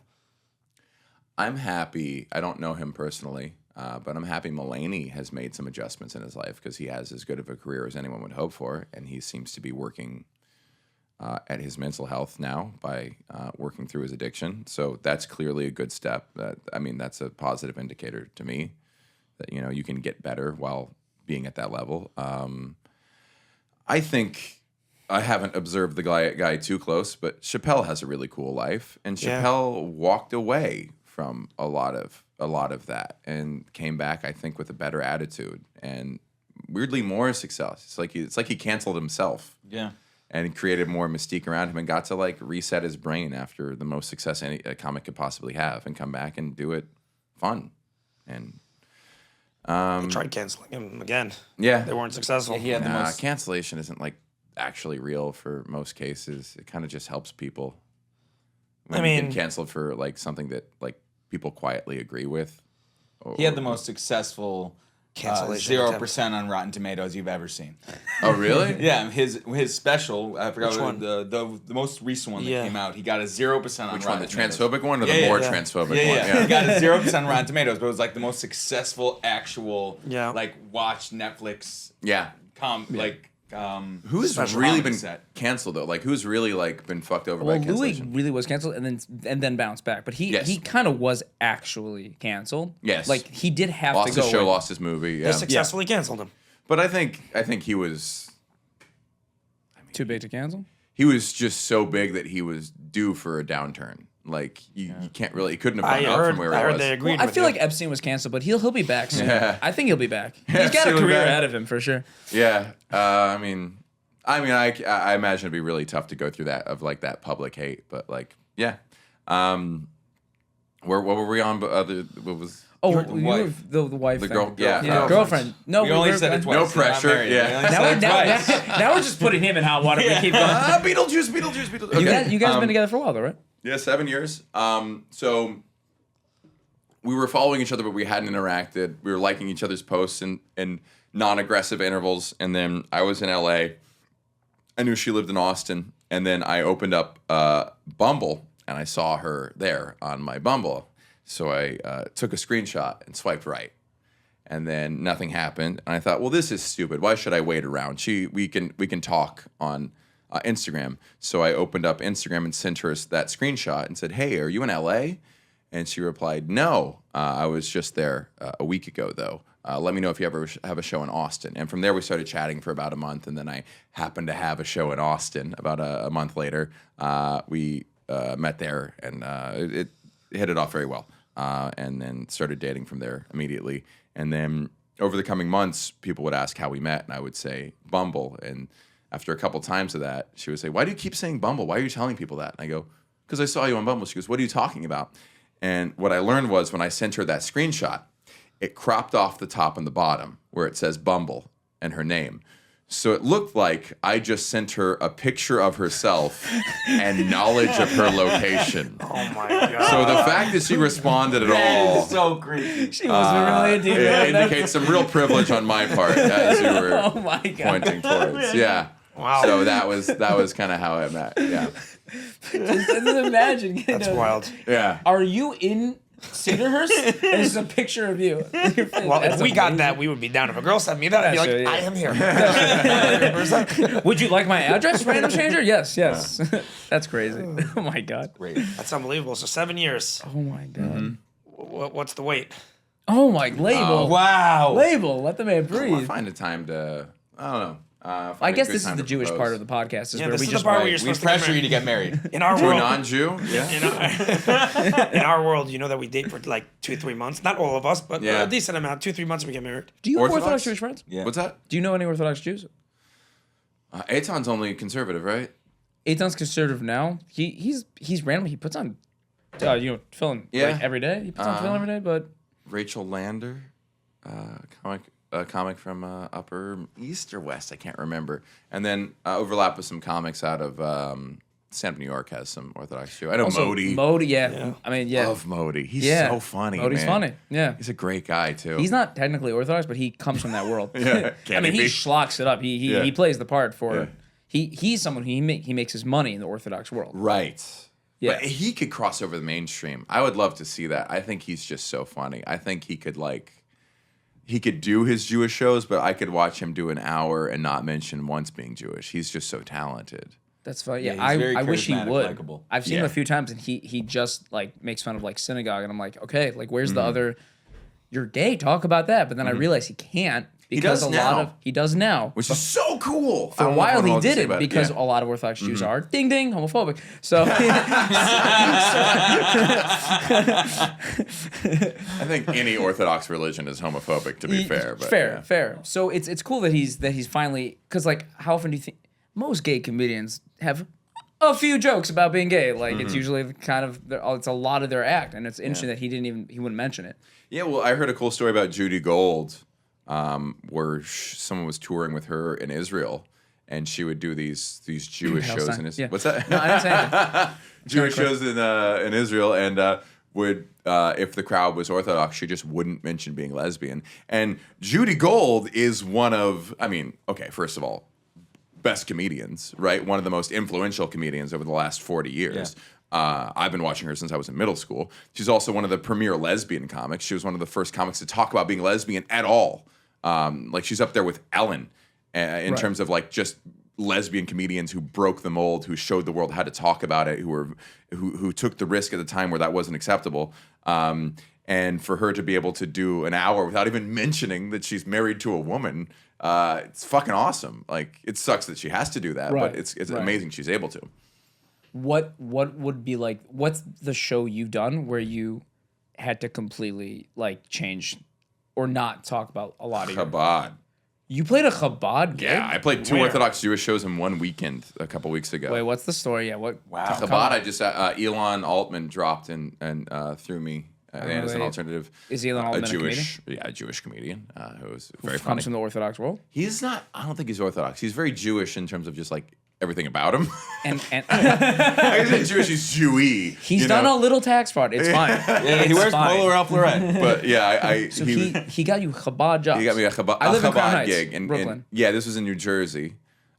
I'm happy. I don't know him personally, but I'm happy Mulaney has made some adjustments in his life because he has as good of a career as anyone would hope for, and he seems to be working at his mental health now by working through his addiction. So that's clearly a good step. That's a positive indicator to me that you can get better while being at that level. I think I haven't observed the guy too close, but Chappelle has a really cool life, and Yeah. Chappelle walked away from a lot of that and came back, I think, with a better attitude and weirdly more success. It's like he canceled himself. Yeah. And created more mystique around him and got to like reset his brain after the most success a comic could possibly have and come back and do it fun. And They tried canceling him again. yeah, They weren't successful. Yeah, he had the most. cancellation isn't like actually real for most cases. It kind of just helps people. When you get canceled for like something that like people quietly agree with. He had the most successful Cancellation 0% on Rotten Tomatoes you've ever seen. Oh really? Yeah, his special. I forgot Which what one? The most recent one that Yeah. came out. He got a 0% on Which Rotten one? The Tomatoes. transphobic one or the Yeah, more yeah. transphobic Yeah, one? yeah. He got a 0% on Rotten Tomatoes, but it was like the most successful actual like watch Netflix Yeah. Who's special really comedy been set. canceled though? Like who's really like been fucked over Well, by Louis cancellation? really was canceled and then bounced back, but he Yes. kind of was actually canceled. Yes. like he did have Lost to go. his show, away. lost his movie. They Yeah. successfully canceled him. But I think he was Too big to cancel. just so big that he was due for a downturn. Like you can't really, he couldn't have I gone up heard. from where I he heard was. they agreed. Well, I with feel you. like Epstein was canceled, but he'll be back soon. Yeah. I think he'll be back. He's got a Epstein will be career back. ahead of him for sure. Yeah. I imagine it'd be really tough to go through that of like that public hate. But like, yeah. What were we on? But what was? Oh, The wife. the wife. The thing. girl- yeah. yeah, girlfriend. No, We only we're- said it twice. No We're not pressure, married. yeah. We only Now, said it now, twice. now we're just putting him in hot water. We keep going. Beetlejuice. Okay. You guys been together for a while, though, right? Yeah, 7 years. So we were following each other, but we hadn't interacted. We were liking each other's posts in non-aggressive intervals. And then I was in LA. I knew she lived in Austin. And then I opened up Bumble, and I saw her there on my Bumble. So I took a screenshot and swiped right. And then nothing happened. And I thought, well, this is stupid. Why should I wait around? We can talk on Instagram. So I opened up Instagram and sent her that screenshot and said, hey, are you in LA? And she replied, no, I was just there a week ago, though. Let me know if you ever have a show in Austin. And from there, we started chatting for about a month. And then I happened to have a show in Austin about a month later. We met there, and it hit it off very well. And then started dating from there immediately. And then over the coming months, people would ask how we met, and I would say Bumble. And after a couple times of that, she would say, "Why do you keep saying Bumble? Why are you telling people that?" And I go, "Because I saw you on Bumble." She goes, "What are you talking about?" And what I learned was when I sent her that screenshot, it cropped off the top and the bottom where it says Bumble and her name. So it looked like I just sent her a picture of herself and knowledge of her location. Oh my god! So the fact that she responded at all, so creepy. She wasn't really into you. it indicates some real privilege on my part as you were Oh my god. pointing towards. Yeah. Wow. So that was kind of how I met. Yeah. Just imagine. That's wild. Yeah. Are you in Cedarhurst? There's a picture of you. Well, if we got that, we would be down. If a girl sent me that, I'd be like, sure, yeah. I am here. Would you like my address, random stranger? Yes. That's crazy. Oh my god. That's unbelievable. So 7 years. Oh my god. What's the wait? Oh my label. Wow. Label. Let the man Well, breathe. find a time to, I don't know. I guess this is the Jewish part of the podcast. Is Yeah, where this we is just the part where We you're supposed to pressure get you to get married. in our To a world. non-Jew? Yeah. In our world, you know that we date for like 2-3 months. Not all of us, but Yeah. a decent amount. 2-3 months we get married. Do you have Orthodox? Orthodox Jewish friends? Yeah. What's that? Do you know any Orthodox Jews? Eitan's only conservative, right? Eitan's conservative now. He's randomly he puts on, film Yeah. like every day. He puts on film every day, but Rachel Lander, comic from Upper East or West, I can't remember. And then overlap with some comics out of Stand-Up New York has some Orthodox Jew. I know Modi. Modi, yeah. I mean, yeah. Love Modi. He's Yeah. so funny, Modi's man. funny. Yeah. He's a great guy, too. He's not technically Orthodox, but he comes from that world. Yeah. I Can mean, he he be? schlocks it up. Yeah. He plays the part for. Yeah. He's someone who he makes his money in the Orthodox world. Right. Yeah. But he could cross over the mainstream. I would love to see that. I think he's just so funny. I think he could do his Jewish shows, but I could watch him do an hour and not mention once being Jewish. He's just so talented. That's fine. Yeah, Yeah, he's very I wish he charismatic, would. likable. I've seen him Yeah. a few times, and he just like makes fun of like synagogue, and I'm like, okay, like where's the other? You're gay. Talk about that. But then I realize he can't because does a lot now. of he does now. Which is so cool. For a while he did it because a lot of Orthodox Jews are ding ding homophobic. So I think any Orthodox religion is homophobic, to be fair. But yeah. fair. So it's cool that he's finally, because like how often do you think most gay comedians have a few jokes about being gay? Like it's usually kind of it's a lot of their act, and it's interesting that he wouldn't mention it. Yeah, well, I heard a cool story about Judy Gold, where someone was touring with her in Israel, and she would do these Jewish shows Palestine. in Israel. Yeah. What's that? No, I understand. Jewish shows in Israel, and would if the crowd was Orthodox, she just wouldn't mention being lesbian. And Judy Gold is one of, I mean, okay, first of all, best comedians, right? One of the most influential comedians over the last 40 years. I've been watching her since I was in middle school. She's also one of the premier lesbian comics. She was one of the first comics to talk about being lesbian at all. Like she's up there with Ellen in terms of like just lesbian comedians who broke the mold, who showed the world how to talk about it, who took the risk at the time where that wasn't acceptable. And for her to be able to do an hour without even mentioning that she's married to a woman, it's fucking awesome. Like it sucks that she has to do that, Right, but it's amazing she's able to. What would be like? What's the show you've done where you had to completely like change or not talk about a lot of your? Chabad. You played a Chabad gig? Yeah, I played two Where? Orthodox Jewish shows in one weekend a couple weeks ago. Wait, what's the story? Yeah, what? Wow. Chabad, I just Elon Altman dropped and threw me as an wait. alternative. Is Elon Altman a Jewish? Yeah, a Jewish comedian who was very funny. Comes from the Orthodox world. He's not. I don't think he's Orthodox. He's very Jewish in terms of just like everything about him. And He's not Jewish. He's Jewy. he's done a little tax fraud. It's fine. Yeah, he wears fine. Polo Ralph Lauren. But yeah, So he got you Chabad jobs. he got me a Chabad, I live in Crown Chabad Heights, gig in Brooklyn. yeah, this was in New Jersey.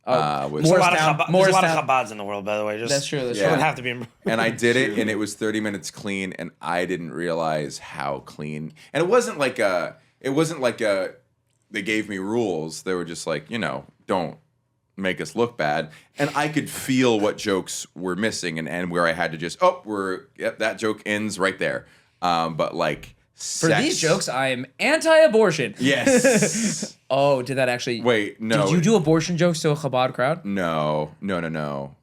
Oh, with- There's a lot of Morristown- There's a lot of Morristown. Chabads in the world, by the way. Just, That's true. That's It Yeah. true. would have to be. and I did it, and it was 30 minutes clean, and I didn't realize how clean. And it wasn't like they gave me rules. They were just like, don't make us look bad. And I could feel what jokes were missing, and where I had to just, that joke ends right there. But like For sex, these jokes, I am anti-abortion. yes. Oh, did that actually? Wait, no. Did you do abortion jokes to a Chabad crowd? No.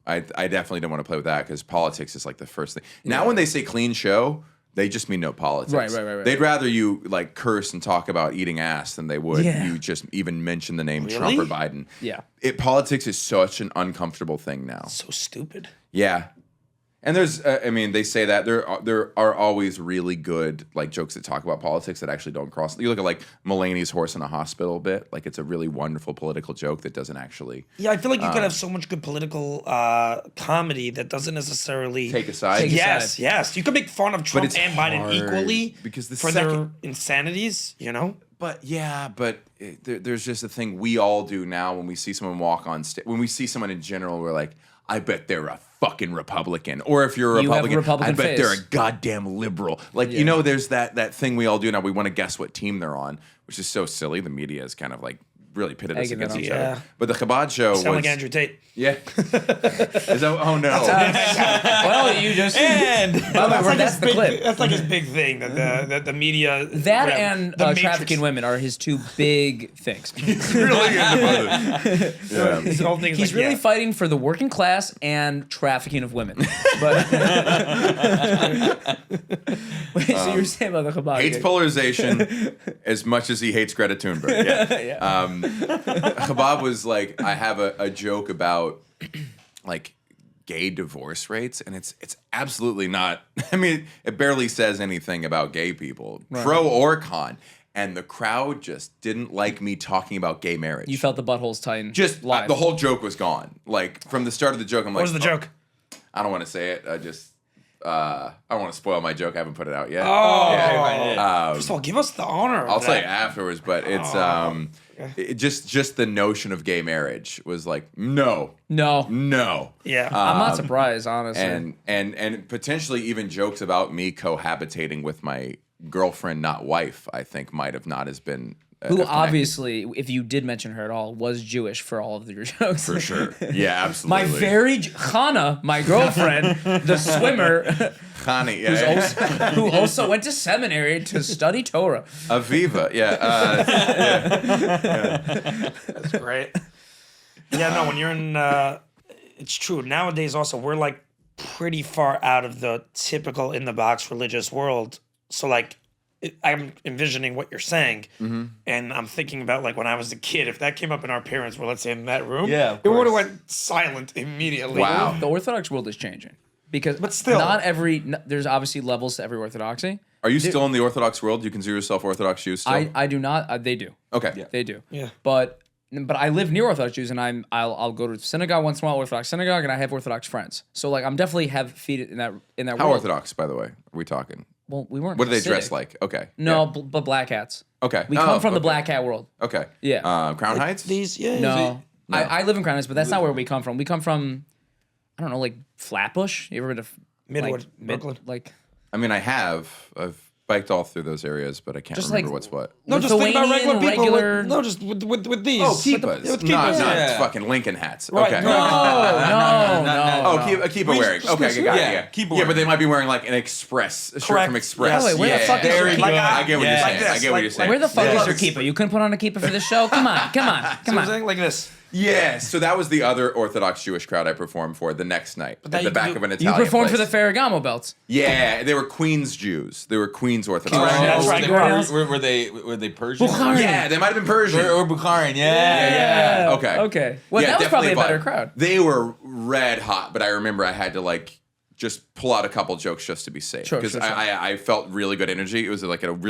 I definitely don't want to play with that because politics is like the first thing. Now when they say clean show, they just mean no politics. Right. They'd rather you like curse and talk about eating ass than they would Yeah. you just even mention the name Trump or Biden. Yeah. Politics is such an uncomfortable thing now. So stupid. Yeah. And there's, I mean, they say that there are always really good like jokes that talk about politics that actually don't cross. You look at like Mulaney's horse in a hospital bit, like it's a really wonderful political joke that doesn't actually Yeah, I feel like you could have so much good political comedy that doesn't necessarily take a side. Yes. You could make fun of Trump it's and Biden hard equally because the for their insanities, But there's just a thing we all do now when we see someone walk on stage. When we see someone in general, we're like, I bet they're a fucking Republican. Or if you're a You have a Republican, I bet face. they're a goddamn liberal. Like, there's that thing we all do now. We want to guess what team they're on, which is so silly. The media is kind of like really pitted us Egging it against on. each Yeah. other. But the Chabad show Sound was... like Andrew Tate. Yeah. Is that, oh, no. Well, you just And that's the clip. That's like his big thing that the media That and the Matrix. trafficking women are his two big things. really into both. Yeah. His whole thing is He's like, really fighting for the working class and trafficking of women. But wait, so you were saying about the Chabad? Hates gig. polarization as much as he hates Greta Thunberg. Yeah. Chabad was like, I have a joke about like gay divorce rates, and it's absolutely not. I mean, it barely says anything about gay people, pro or con. And the crowd just didn't like me talking about gay marriage. You felt the buttholes tighten. just live. the whole joke was gone. Like from the start of the joke, I'm like, What was the joke? I don't want to say it. I don't want to spoil my joke. I haven't put it out yet. First of all, give us the honor. I'll of tell that. you afterwards, but it's it just the notion of gay marriage was like no. Yeah. I'm not surprised, honestly. And potentially even jokes about me cohabitating with my girlfriend, not wife, I think might have not as been. Who connected. obviously, if you did mention her at all, was Jewish for all of your jokes. For sure. Yeah, absolutely. My Hannah, my girlfriend, the swimmer, Connie, yeah. who also went to seminary to study Torah. Aviva, yeah. That's great. Yeah, no, when you're in, it's true. Nowadays, also, we're like pretty far out of the typical in the box religious world. So, like, I'm envisioning what you're saying, and I'm thinking about like when I was a kid. If that came up and our parents were, let's say, in that room, of it would have course. went silent immediately. Wow. The Orthodox world is changing because, But still. there's obviously levels to every Orthodoxy. Are you still in the Orthodox world? Do you consider yourself Orthodox Jew still? I do not. They do. Okay. They do. Yeah. But I live near Orthodox Jews, and I'll go to synagogue once in a while, Orthodox synagogue, and I have Orthodox friends. So like I'm definitely have feet in that How world. Orthodox, by the way, are we talking? Well, we weren't. What do they Hasidic. dress like? Okay. No, Yeah. but black hats. Okay. We come Oh, from the okay. black hat world. Okay. Yeah. Crown Heights? These, No, I live in Crown Heights, but that's not where we come from. We come from, I don't know, like Flatbush. You ever been to Midwood, Brooklyn. like I mean, I've biked all through those areas, but I can't Just remember like- what's what. No, just think about regular Lithuanian, people. regular- No, just with these. Oh, kippas. With Not kippas. Yeah. fucking Lincoln hats. Right, Okay. right. no. Oh, kippa wearing. Okay, I got it. yeah, Yeah, kippa but wearing. they might be wearing like an Express, a shirt Correct. from Express. Yes. Wait, where the fuck is your Very kippa? good. I get what you're Yeah. saying. Like this, I get what like- you're saying. Where the fuck Yeah. is your keeper? You couldn't put on a keeper for the show? Come on. See what I'm saying? Like this. Yeah, so that was the other Orthodox Jewish crowd I performed for the next night that at the you back do- of an You Italian performed place. for the Ferragamo belts. Yeah, they were Queens Jews. They were Queens Orthodox. Right, that's Jews. right. Were they Persian? Bukhari. Yeah, they might have been Persian. Or Bukharin, yeah. Okay. Okay. Well, that was definitely probably a better vibe. crowd. They were red hot, but I remember I had to like just pull out a couple jokes just to be safe Sure, because sure, sure. I felt really good energy. It was like it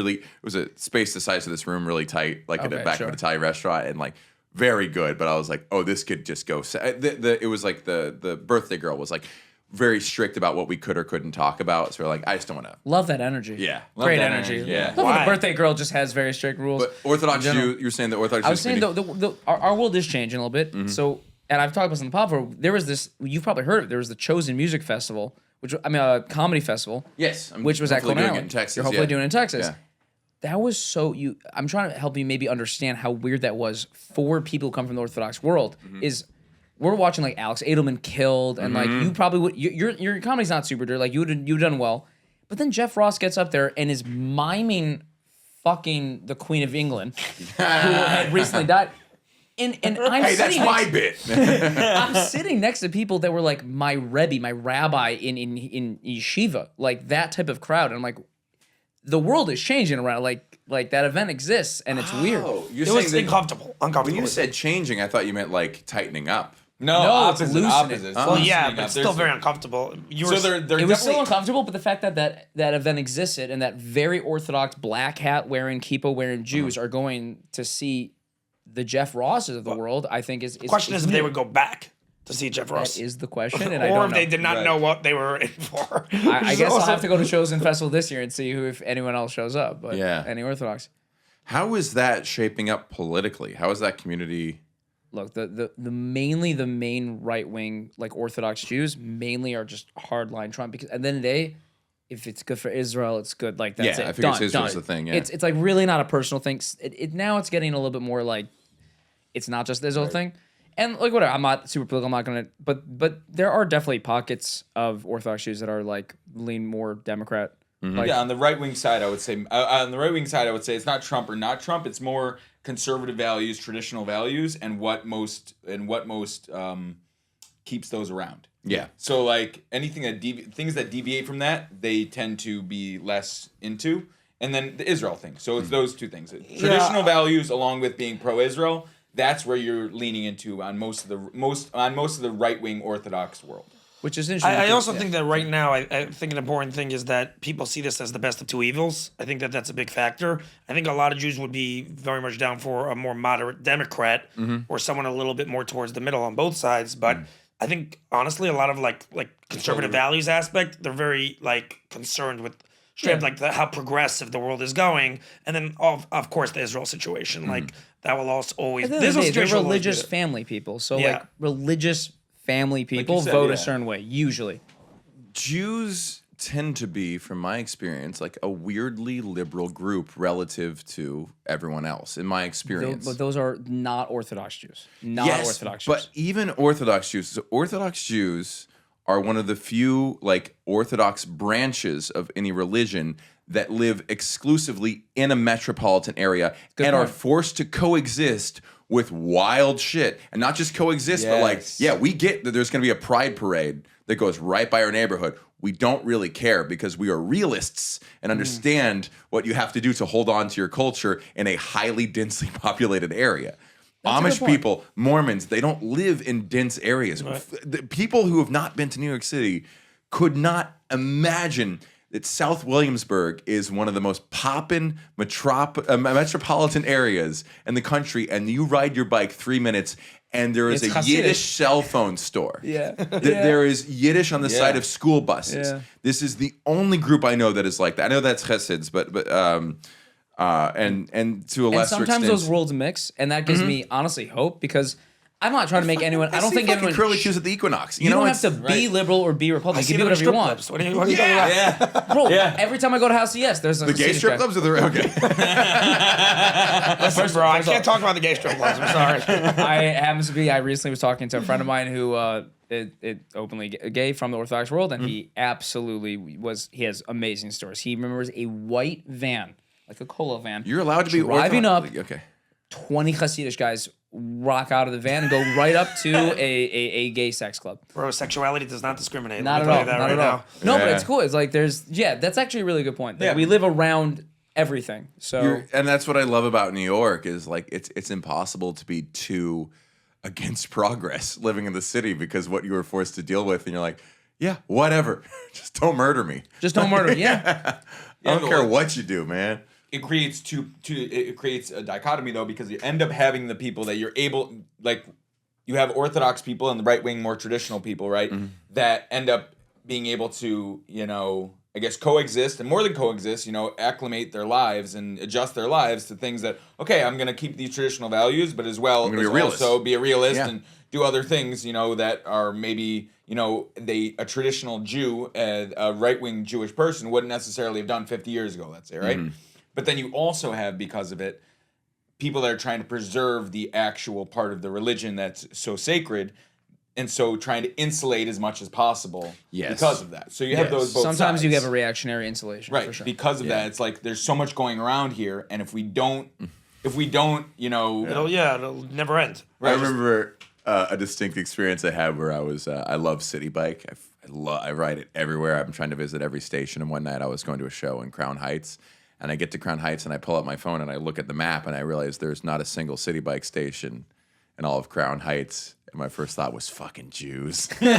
was a space the size of this room, really tight, like at the Okay, back sure. of an Italian restaurant, and like very good. But I was like, oh, this could just go. It was like the birthday girl was like very strict about what we could or couldn't talk about. So we're like, I just don't want to. Love that energy. Yeah. Great that energy. energy, yeah. Love when Why? the birthday girl just has very strict rules. But Orthodox In general. Jew, you were saying the Orthodox. I was Jewish saying community- our world is changing a little bit. Mm-hmm. So, and I've talked about this on the pod before. There was this. You've probably heard of it. There was the Chosen Music Festival, which a comedy festival. Yes, I'm which was at hopefully Coney doing it Island. in Texas, You're hopefully yeah. doing it in Texas. Yeah. That was so you. I'm trying to help you maybe understand how weird that was for people who come from the Orthodox world. Mm-hmm. Is we're watching like Alex Edelman killed, and like you probably would. Your comedy's not super dirty. Like you've done well, but then Jeff Ross gets up there and is miming fucking the Queen of England, who had recently died. And I'm Hey, that's sitting my next, bit. I'm sitting next to people that were like my rebbe, my rabbi in yeshiva, like that type of crowd. And I'm like, the world is changing around. Like that event exists, and it's weird. You're It was saying that uncomfortable. when you said changing, I thought you meant like tightening up. No, No, it's opposite. loosening. Opposite. Well, yeah, Loosening but up. it's still There's- very uncomfortable. You So were they're It was still definitely- uncomfortable, but the fact that event existed and that very Orthodox black hat wearing, kippah wearing Jews are going to see the Jeff Rosses of the world, I think is the question is if they weird. would go back to see Jeff Ross. That is the question, and I or don't if know. they did not Right. know what they were in for. I guess I'll have to go to shows and festival this year and see if anyone else shows up. But Yeah. any Orthodox. How is that shaping up politically? How is that community? Look, the main right wing like Orthodox Jews mainly are just hardline Trump because at the end of the day, if it's good for Israel, it's good. Like that's Yeah, it. I figure Done, Israel's done. the thing, yeah. It's like really not a personal thing. Now it's getting a little bit more like it's not just the Israel thing. And like whatever, I'm not super political. I'm not gonna. But there are definitely pockets of Orthodox Jews that are like lean more Democrat. Like, Yeah, on the right wing side, I would say it's not Trump or not Trump. It's more conservative values, traditional values, and what most keeps those around. Yeah. So like anything that things that deviate from that, they tend to be less into. And then the Israel thing. So it's those two things. Traditional values along with being pro-Israel, that's where you're leaning into on most of the right-wing Orthodox world. which is interesting. I also think that right now, I think an important thing is that people see this as the best of two evils. I think that that's a big factor. I think a lot of Jews would be very much down for a more moderate Democrat or someone a little bit more towards the middle on both sides. But I think honestly, a lot of like conservative values aspect, they're very like concerned with straight up like how progressive the world is going, and then of course the Israel situation, like that will also always. At the end of the day, they're situation will always be religious there. family people. So Yeah. like religious family people said, vote yeah. a certain way usually. Jews tend to be, from my experience, like a weirdly liberal group relative to everyone else, in my experience. But those are not Orthodox Jews. Not Yes, Orthodox Jews. but even Orthodox Jews. So Orthodox Jews are one of the few like Orthodox branches of any religion that live exclusively in a metropolitan area and are point. forced to coexist with wild shit. And not just coexist, but like, Yes. yeah, we get that there's going to be a pride parade that goes right by our neighborhood. We don't really care because we are realists and understand what you have to do to hold on to your culture in a highly densely populated area. That's a good Amish point. people, Mormons, they don't live in dense areas. The people who have not been to New York City could not imagine that South Williamsburg is one of the most poppin' metropolitan areas in the country, and you ride your bike 3 minutes, and there is It's a Hasidic. Yiddish cell phone store. Yeah. There is Yiddish on the side Yeah. of school buses. Yeah. This is the only group I know that is like that. I know that's Chassids, but and to a And lesser sometimes extent, those worlds mix, and that gives me honestly hope because I'm not trying to make anyone. I don't see think fucking anyone. curly cues at the equinox. You know, don't have it's- to be liberal or be Republican. You can be whatever you strip want. clubs. What are you talking about? Yeah. Bro, every time I go to House of Yes, there's a The gay Hasidic strip guy. clubs are the okay. Listen, bro, I can't talk about the gay strip clubs. I'm sorry. I happens to be. I recently was talking to a friend of mine who it openly gay from the Orthodox world, and he absolutely was. He has amazing stories. He remembers a white van, like a cola van. You're allowed to be driving Orthodox- up. Okay. 20 Hasidic guys rock out of the van and go right up to a gay sex club. Bro, sexuality does not discriminate. Not Let at me all. tell you that Not right at all. now. No, but Yeah. it's cool. It's like that's actually a really good point. Like, Yeah. we live around everything. So And that's what I love about New York is like it's impossible to be too against progress living in the city because what you were forced to deal with, and you're like, yeah, whatever, just don't murder me. just don't murder. Yeah. I don't but care like- what you do, man. It creates it creates a dichotomy though, because you end up having the people that you're able, like you have Orthodox people and the right wing more traditional people, right? That end up being able to, I guess coexist, and more than coexist, acclimate their lives and adjust their lives to things that, okay, I'm gonna keep these traditional values, but as well gonna be as a realist. also be a realist Yeah. and do other things, that are maybe, a traditional Jew, a right-wing Jewish person wouldn't necessarily have done 50 years ago, let's say, right? But then you also have, because of it, people that are trying to preserve the actual part of the religion that's so sacred, and so trying to insulate as much as possible Yes. because of that. So you have Yes. those both Sometimes you sides. have a reactionary insulation. Right, For sure. because of that, it's like there's so much going around here, and if we don't if we don't, it'll never end. I remember a distinct experience I had where I love city bike. I ride it everywhere. I'm trying to visit every station. And one night I was going to a show in Crown Heights, and I get to Crown Heights and I pull up my phone and I look at the map and I realize there's not a single city bike station in all of Crown Heights. And my first thought was fucking Jews. And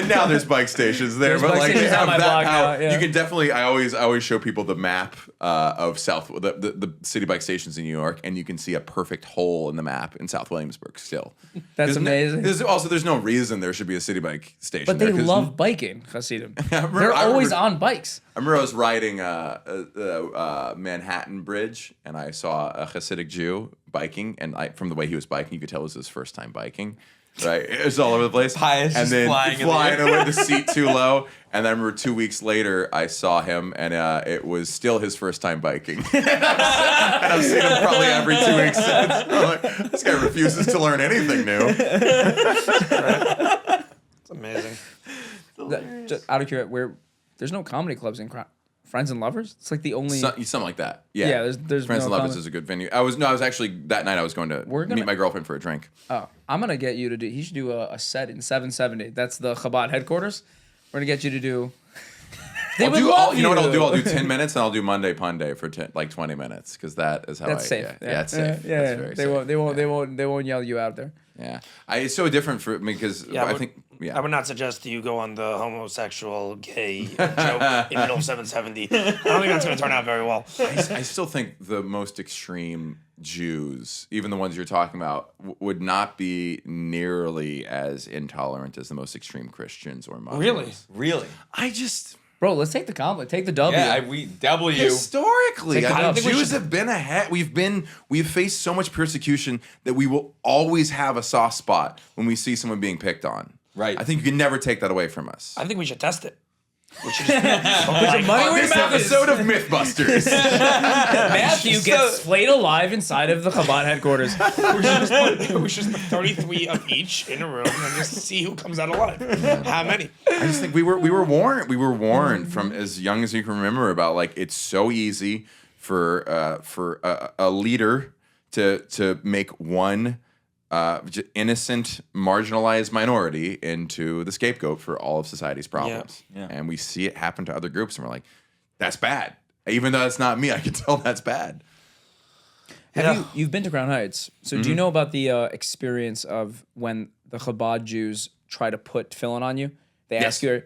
now there's bike stations there, but like they have that power. You can definitely. I always show people the map of the city bike stations in New York, and you can see a perfect hole in the map in South Williamsburg still. That's amazing. There's no reason there should be a city bike station. But they love biking, Hasidim. They're always on bikes. I remember I was riding Manhattan Bridge, and I saw a Hasidic Jew biking, and from the way he was biking, you could tell it was his first time biking. Right, it was all over the place. Pious, and then flying away, the seat too low. And then I remember 2 weeks later, I saw him, and it was still his first time biking. And I've seen him probably every 2 weeks since. I'm like, this guy refuses to learn anything new. It's amazing. Just out of curiosity, there's no comedy clubs in Friends and Lovers? It's like the only something like that. Yeah, yeah. There's Friends no and Lovers is a good venue. I was actually that night I was going to meet my girlfriend for a drink. Oh, I'm gonna get you to do. He should do a set in 770. That's the Chabad headquarters. We're gonna get you to do. They would love you. You know what I'll do? I'll do 10 minutes and I'll do Monday Punday for 20 minutes because that is how that's safe. Yeah, it's safe. Yeah, that's very safe. They won't yell you out there. Yeah, it's so different for me because I think. Yeah. I would not suggest you go on the homosexual gay joke in middle of 770. I don't think that's going to turn out very well. I still think the most extreme Jews, even the ones you're talking about, would not be nearly as intolerant as the most extreme Christians or Muslims. Really? Bro, let's take the compliment. Take the W. Yeah, W. Historically, Jews have been ahead. We've faced so much persecution that we will always have a soft spot when we see someone being picked on. Right. I think you can never take that away from us. I think we should test it. We should this episode of Mythbusters. Matthew gets flayed alive inside of the Chabad headquarters. we should put 33 of each in a room and just see who comes out alive. How many? I just think we were warned. We were warned from as young as you can remember about like it's so easy for a leader to make one innocent, marginalized minority into the scapegoat for all of society's problems. Yeah. And we see it happen to other groups, and we're like, that's bad. Even though it's not me, I can tell that's bad. You've been to Crown Heights, so do you know about the experience of when the Chabad Jews try to put tefillin on you? They ask you...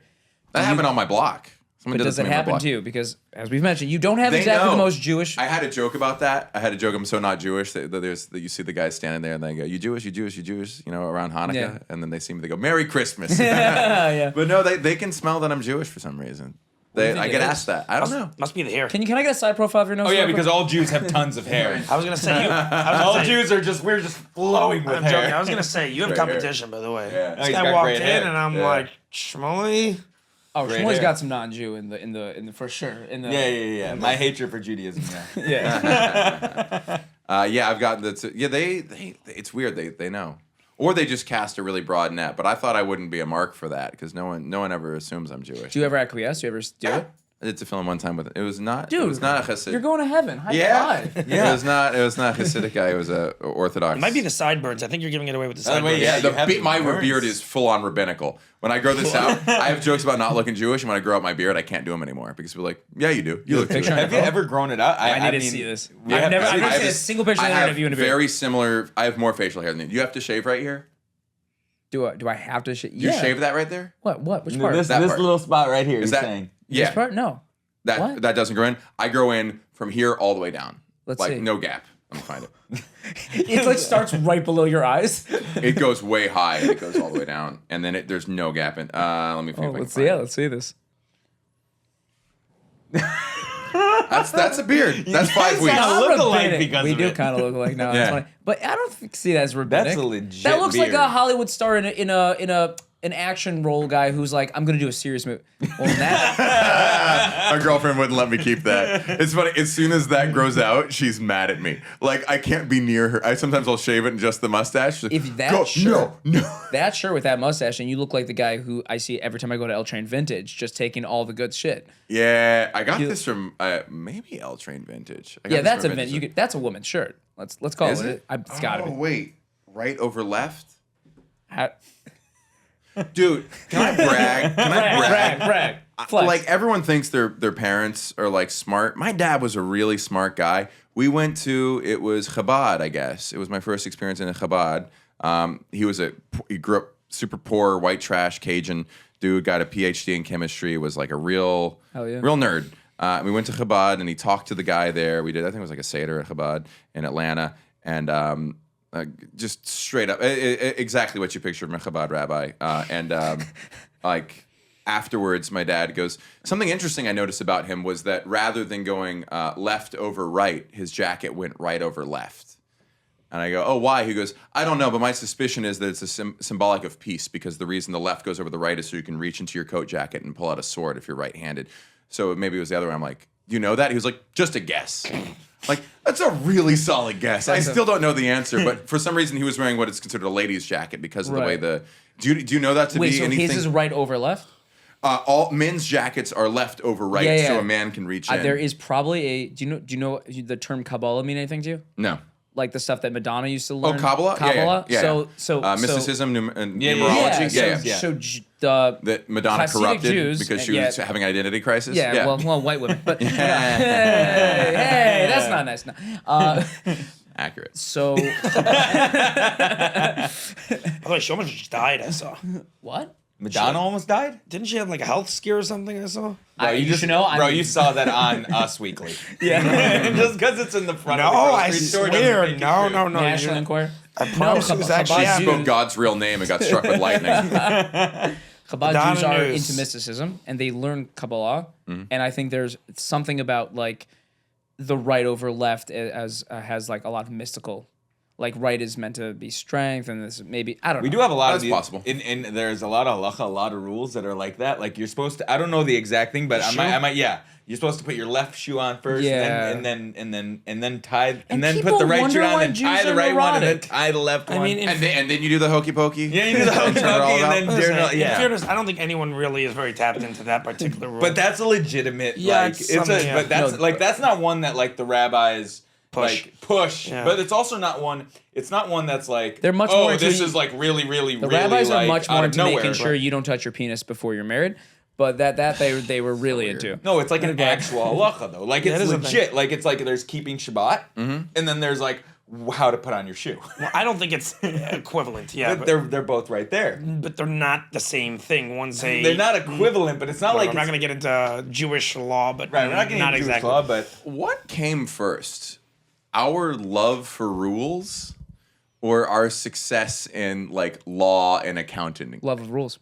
That happened on my block. But does it happen to you? Because, as we've mentioned, you don't have exactly the most Jewish... I had a joke about that. I'm so not Jewish. That you see the guys standing there and they go, you Jewish, around Hanukkah. Yeah. And then they see me, they go, Merry Christmas. Yeah. But no, they can smell that I'm Jewish for some reason. I get asked that. I don't know. Must be the hair. Can I get a side profile of your nose? Oh, yeah, because all Jews have tons of hair. I was going to say... Jews are just... We're just flowing with hair. Joking. I was going to say, you have competition, by the way. Yeah. This guy walked in and I'm like, Shmuley... Oh, Shmuel's got some non-Jew in the for sure. Yeah. My hatred for Judaism. Yeah. I've gotten that. Yeah, they it's weird. They know, or they just cast a really broad net. But I thought I wouldn't be a mark for that because no one ever assumes I'm Jewish. Do you ever acquiesce? Do you ever do it? I did film one time with it. It was not. Dude, it was not a Hasidic. You're going to heaven. High five. Yeah. It was not a Hasidic guy. It was a Orthodox. It might be the sideburns. I think you're giving it away with the sideburns. My beard is full on rabbinical. When I grow this out, I have jokes about not looking Jewish, and when I grow out my beard, I can't do them anymore because people are like, yeah, you do. You look Jewish. Have you ever grown it out? I need to see this. I've never seen a single picture of you in a beard. Very similar. I have more facial hair than you. You have to shave right here. Do I have to shave? Do you shave that right there? What? Which part? This little spot right here. Is that saying? Yeah. This part? No. That doesn't grow in. I grow in from here all the way down. Let's see. No gap. I'm gonna find it. It like starts right below your eyes. It goes way high and it goes all the way down, and then there's no gap in. Let me. Let's see this. That's a beard. That's 5 weeks. Look alike because we do kind of look alike now. That's funny. But I don't see that as rabbinic. That's a legit. That looks beard. like a Hollywood star in a an action role guy who's like, I'm gonna do a serious movie. Well, that My girlfriend wouldn't let me keep that. It's funny. As soon as that grows out, she's mad at me. Like I can't be near her. I'll shave it and just the mustache. She's like, if that's sure, no. that's sure with that mustache, and you look like the guy who I see every time I go to L Train Vintage, just taking all the good shit. Yeah, I got this from maybe L Train Vintage. Yeah, that's a that's a woman's shirt. Let's call it. It's gotta be. Wait, right over left. How- Dude, can I brag? brag. Flex. Like everyone thinks their parents are like smart. My dad was a really smart guy. We went to it was Chabad, I guess. It was my first experience in a Chabad. He grew up super poor, white trash Cajun dude. Got a PhD in chemistry. Was like a real nerd. We went to Chabad and he talked to the guy there. We did. I think it was like a Seder at Chabad in Atlanta, and just straight up, exactly what you pictured from a Chabad rabbi. Like afterwards, my dad goes, something interesting I noticed about him was that rather than going left over right, his jacket went right over left. And I go, oh, why? He goes, I don't know, but my suspicion is that it's a symbolic of peace because the reason the left goes over the right is so you can reach into your coat jacket and pull out a sword if you're right-handed. So maybe it was the other way. I'm like, you know that? He was like, just a guess. Like, that's a really solid guess. I still don't know the answer, but for some reason he was wearing what is considered a lady's jacket because of the way the... Do you know that to Wait, be so anything? his is right over left? All men's jackets are left over right, so a man can reach in. There is probably a... Do you know the term Kabbalah mean anything to you? No. Like the stuff that Madonna used to learn? Oh, Kabbalah? Kabbalah? Yeah. So mysticism, numerology? That Madonna Hasidic corrupted Jews, because she was having an identity crisis? Yeah, well, white women. But hey, that's not nice. No. Accurate. So... By the way, she almost just died, I saw. What? Madonna almost died? Didn't she have like a health scare or something I saw? Bro, you should know. Bro, you saw that on Us Weekly. Yeah. Just because it's in the front No, of the I grocery store swear. doesn't make it No, true. no, no. National Enquirer? I promise it was Chabad actually She happening. spoke God's real name and got struck with lightning. Chabad Madonna Jews are news. into mysticism, and they learn Kabbalah. And I think there's something about like the right over left as has like a lot of mystical. Like right is meant to be strength, and this maybe I don't know. We do have a lot That's of possible. And there's a lot of halacha, a lot of rules that are like that. Like you're supposed to. I don't know the exact thing, but I might. Yeah, you're supposed to put your left shoe on first, and then tie, and then put the right shoe on, and tie the right one, and then tie the left one. I mean, and then you do the hokey pokey? Yeah, you do the hokey pokey, and then in fairness, I don't think anyone really is very tapped into that particular rule. But that's a legitimate. Yeah, like, it's something, yeah. But that's not one that like the rabbis. Push, Yeah. but it's also not one. It's not one that's like They're much more into this is like really, really, The really. rabbis like, are much out more of into making nowhere. sure you don't touch your penis before you're married, but that they were really into. No, it's like an actual halacha though. Like it's is a legit. Like it's like there's keeping Shabbat, and then there's like how to put on your shoe. Well, I don't think it's equivalent. Yeah, But but they're both right there. they're not the same thing. One's a. They're not equivalent, but it's not like I'm not going to get into Jewish law, but right. We're not getting into Jewish exactly. law, but What came first? Our love for rules or our success in like law and accounting? Love of rules.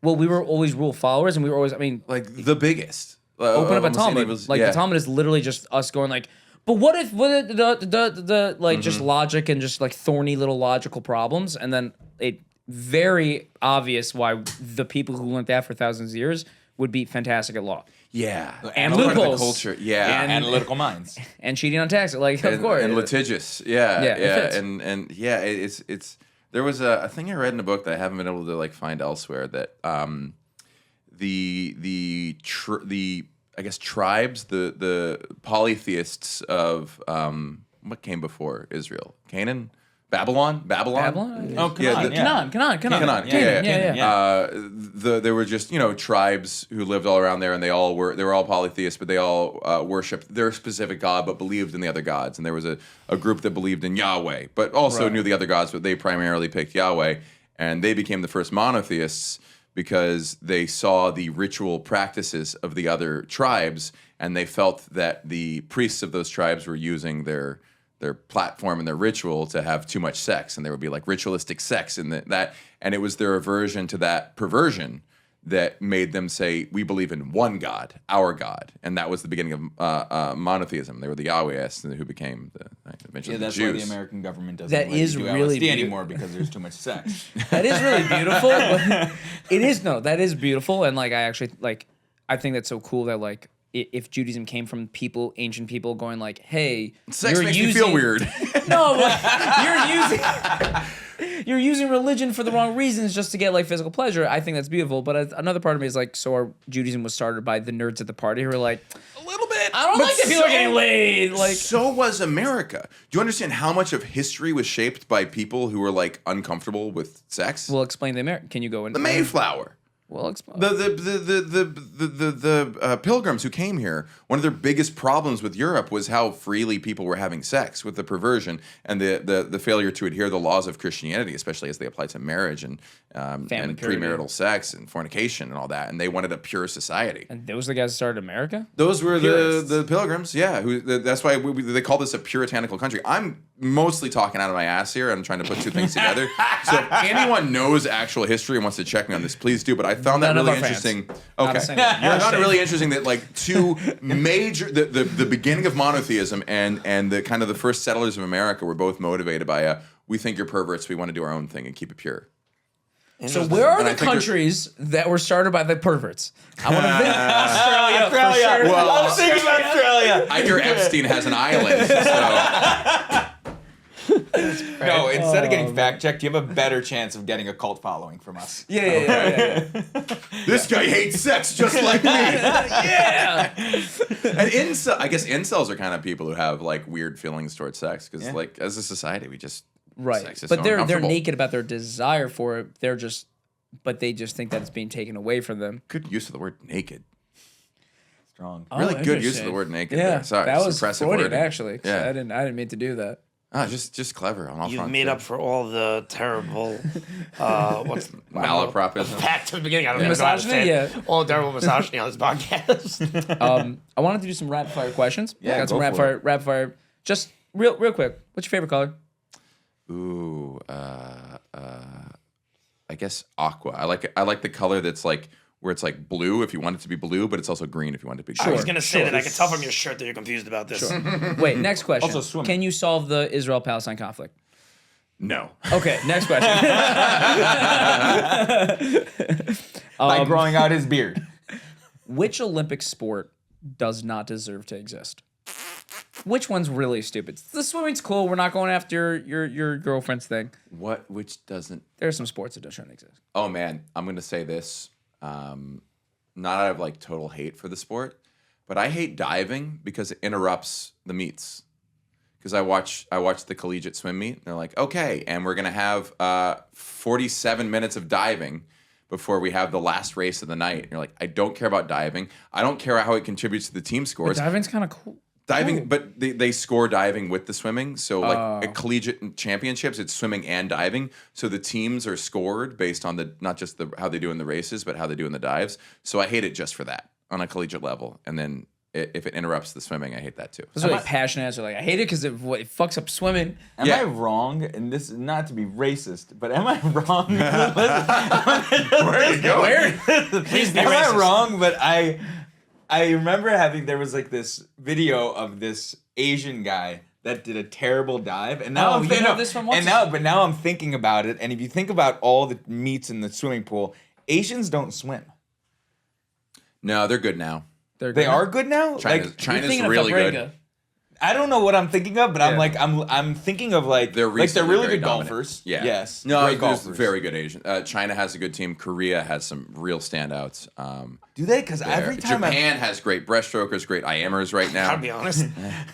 Well, we were always rule followers, and we were always. I mean, Like the biggest. open up a almost Talmud. enables- Like yeah. the Talmud is literally just us going like, but what if the like just logic and just like thorny little logical problems, and then it very obvious why the people who learned that for thousands of years would be fantastic at law. Yeah. And Part of the loopholes. culture. Yeah. And- analytical minds. And cheating on taxes, like of course. And litigious. Yeah. Yeah, it fits. And yeah, it's there was a thing I read in a book that I haven't been able to like find elsewhere that the I guess tribes, the polytheists of what came before Israel? Canaan? Babylon? Oh, Canaan. Canaan. Yeah. There were just tribes who lived all around there, and they were all polytheists, but they all worshipped their specific god, but believed in the other gods. And there was a group that believed in Yahweh, but also knew the other gods, but they primarily picked Yahweh, and they became the first monotheists because they saw the ritual practices of the other tribes, and they felt that the priests of those tribes were using their platform and their ritual to have too much sex, and there would be like ritualistic sex in that, and it was their aversion to that perversion that made them say, we believe in one God, our God, and that was the beginning of monotheism. They were the Yahwehists who became the eventually Yeah, the that's Jews. why the American government doesn't That let you is do really LSD anymore because there's too much sex. That is really beautiful. But that is beautiful, and like I actually like. I think that's so cool that like if Judaism came from ancient people going like, hey, Sex makes me feel weird. No, you're using religion for the wrong reasons just to get like physical pleasure. I think that's beautiful. But another part of me is like, so our Judaism was started by the nerds at the party who were like, A little bit. I don't like that people are getting laid. Like, so was America. Do you understand how much of history was shaped by people who were like uncomfortable with sex? we'll explain the American. Can you go in? The Mayflower. We'll explain. The pilgrims who came here, one of their biggest problems with Europe was how freely people were having sex, with the perversion and the failure to adhere to the laws of Christianity, especially as they apply to marriage and premarital sex and fornication and all that. And they wanted a pure society. And those are the guys that started America? Those were the pilgrims, yeah. That's why they call this a puritanical country. I'm mostly talking out of my ass here. I'm trying to put two things together. So if anyone knows actual history and wants to check me on this, please do. But I found that really interesting. Okay, I found it really interesting that like two major the beginning of monotheism and the kind of the first settlers of America were both motivated by we think you're perverts. We want to do our own thing and keep it pure. So where are the countries that were started by the perverts? I want to think Australia. For sure. Well, I was thinking about Australia. I hear Epstein has an island. So. No, instead of getting fact checked, you have a better chance of getting a cult following from us. Yeah. This guy hates sex just like me. Yeah. And I guess incels are kind of people who have like weird feelings towards sex because like as a society we just sex is But so they're uncomfortable. naked about their desire for it. They just think that it's being taken away from them. Good use of the word naked. Strong. Really good use of interesting. the word naked. Yeah, there. Sorry, that was impressive Freudian, wording. actually. Yeah. I didn't mean to do that. Just clever on all You've fronts. made yeah. up for all the terrible, what's malapropism. back to the beginning. I don't even know how to Misogyny, say it. yeah. All terrible misogyny on this podcast. I wanted to do some rapid fire questions. Yeah, Got some go rapid for fire. Just real quick. What's your favorite color? Ooh, I guess aqua. I like the color that's like where it's like blue if you want it to be blue, but it's also green if you want it to be green. I was gonna say that I could tell from your shirt that you're confused about this. Wait, next question. Also swimming. Can you solve the Israel-Palestine conflict? No. Okay, next question. By growing out his beard. Which Olympic sport does not deserve to exist? Which one's really stupid? The swimming's cool. We're not going after your girlfriend's thing. Which doesn't? There are some sports that don't shouldn't exist. Oh man, I'm gonna say this, not out of like total hate for the sport, but I hate diving because it interrupts the meets. Because I watch the collegiate swim meet, and they're like, okay, and we're gonna have 47 minutes of diving before we have the last race of the night. And you're like, I don't care about diving. I don't care how it contributes to the team scores. But diving's kind of cool. Diving, but they score diving with the swimming. So like at collegiate championships, it's swimming and diving. So the teams are scored based on not just how they do in the races, but how they do in the dives. So I hate it just for that on a collegiate level. And then if it interrupts the swimming, I hate that too. Those are like passionate answers. Like I hate it because it fucks up swimming. Am I wrong? And this is not to be racist, but am I wrong? Where are you going? Please be Am racist. I wrong? But I remember there was like this video of this Asian guy that did a terrible dive, and now you know this from what? but now I'm thinking about it, and if you think about all the meets in the swimming pool, Asians don't swim. No, they're good now. They are good now. China's thinking of really Fabrega. good. I don't know what I'm thinking of, but I'm thinking of like They're really very good dominant. golfers. Yeah. Yes. No, great there's golfers. very good Asian. China has a good team. Korea has some real standouts. Do they? Because every time Japan has great breaststrokers, great IMers right now. I'll be honest,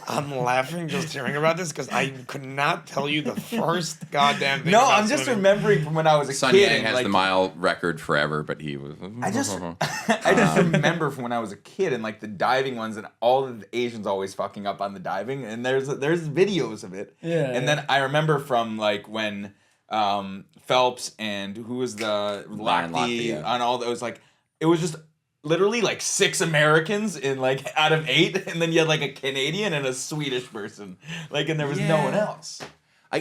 I'm laughing just hearing about this because I could not tell you the first goddamn thing. No, about I'm just swimming. remembering from when I was a Sun kid. Yang and, has like, the mile record forever, but he was. I just remember from when I was a kid and like the diving ones and all of the Asians always fucking up on the diving and there's videos of it. Yeah. And then I remember from like when Phelps and who was the Ryan Lochte, yeah. on all those like it was just literally like 6 Americans in like out of 8 and then you had like a Canadian and a Swedish person like and there was no one else.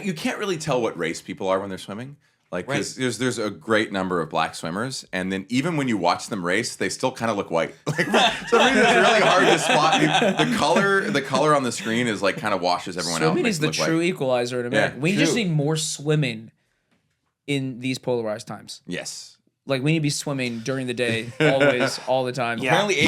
You can't really tell what race people are when they're swimming. Like, because there's a great number of black swimmers, and then even when you watch them race, they still kind of look white. Like, for some reason, it's really hard to spot. The color on the screen is like kind of washes everyone out. Swimming is the true equalizer in America. Yeah, we just need more swimming in these polarized times. Yes. Like, we need to be swimming during the day, always, all the time. Yeah. Apparently,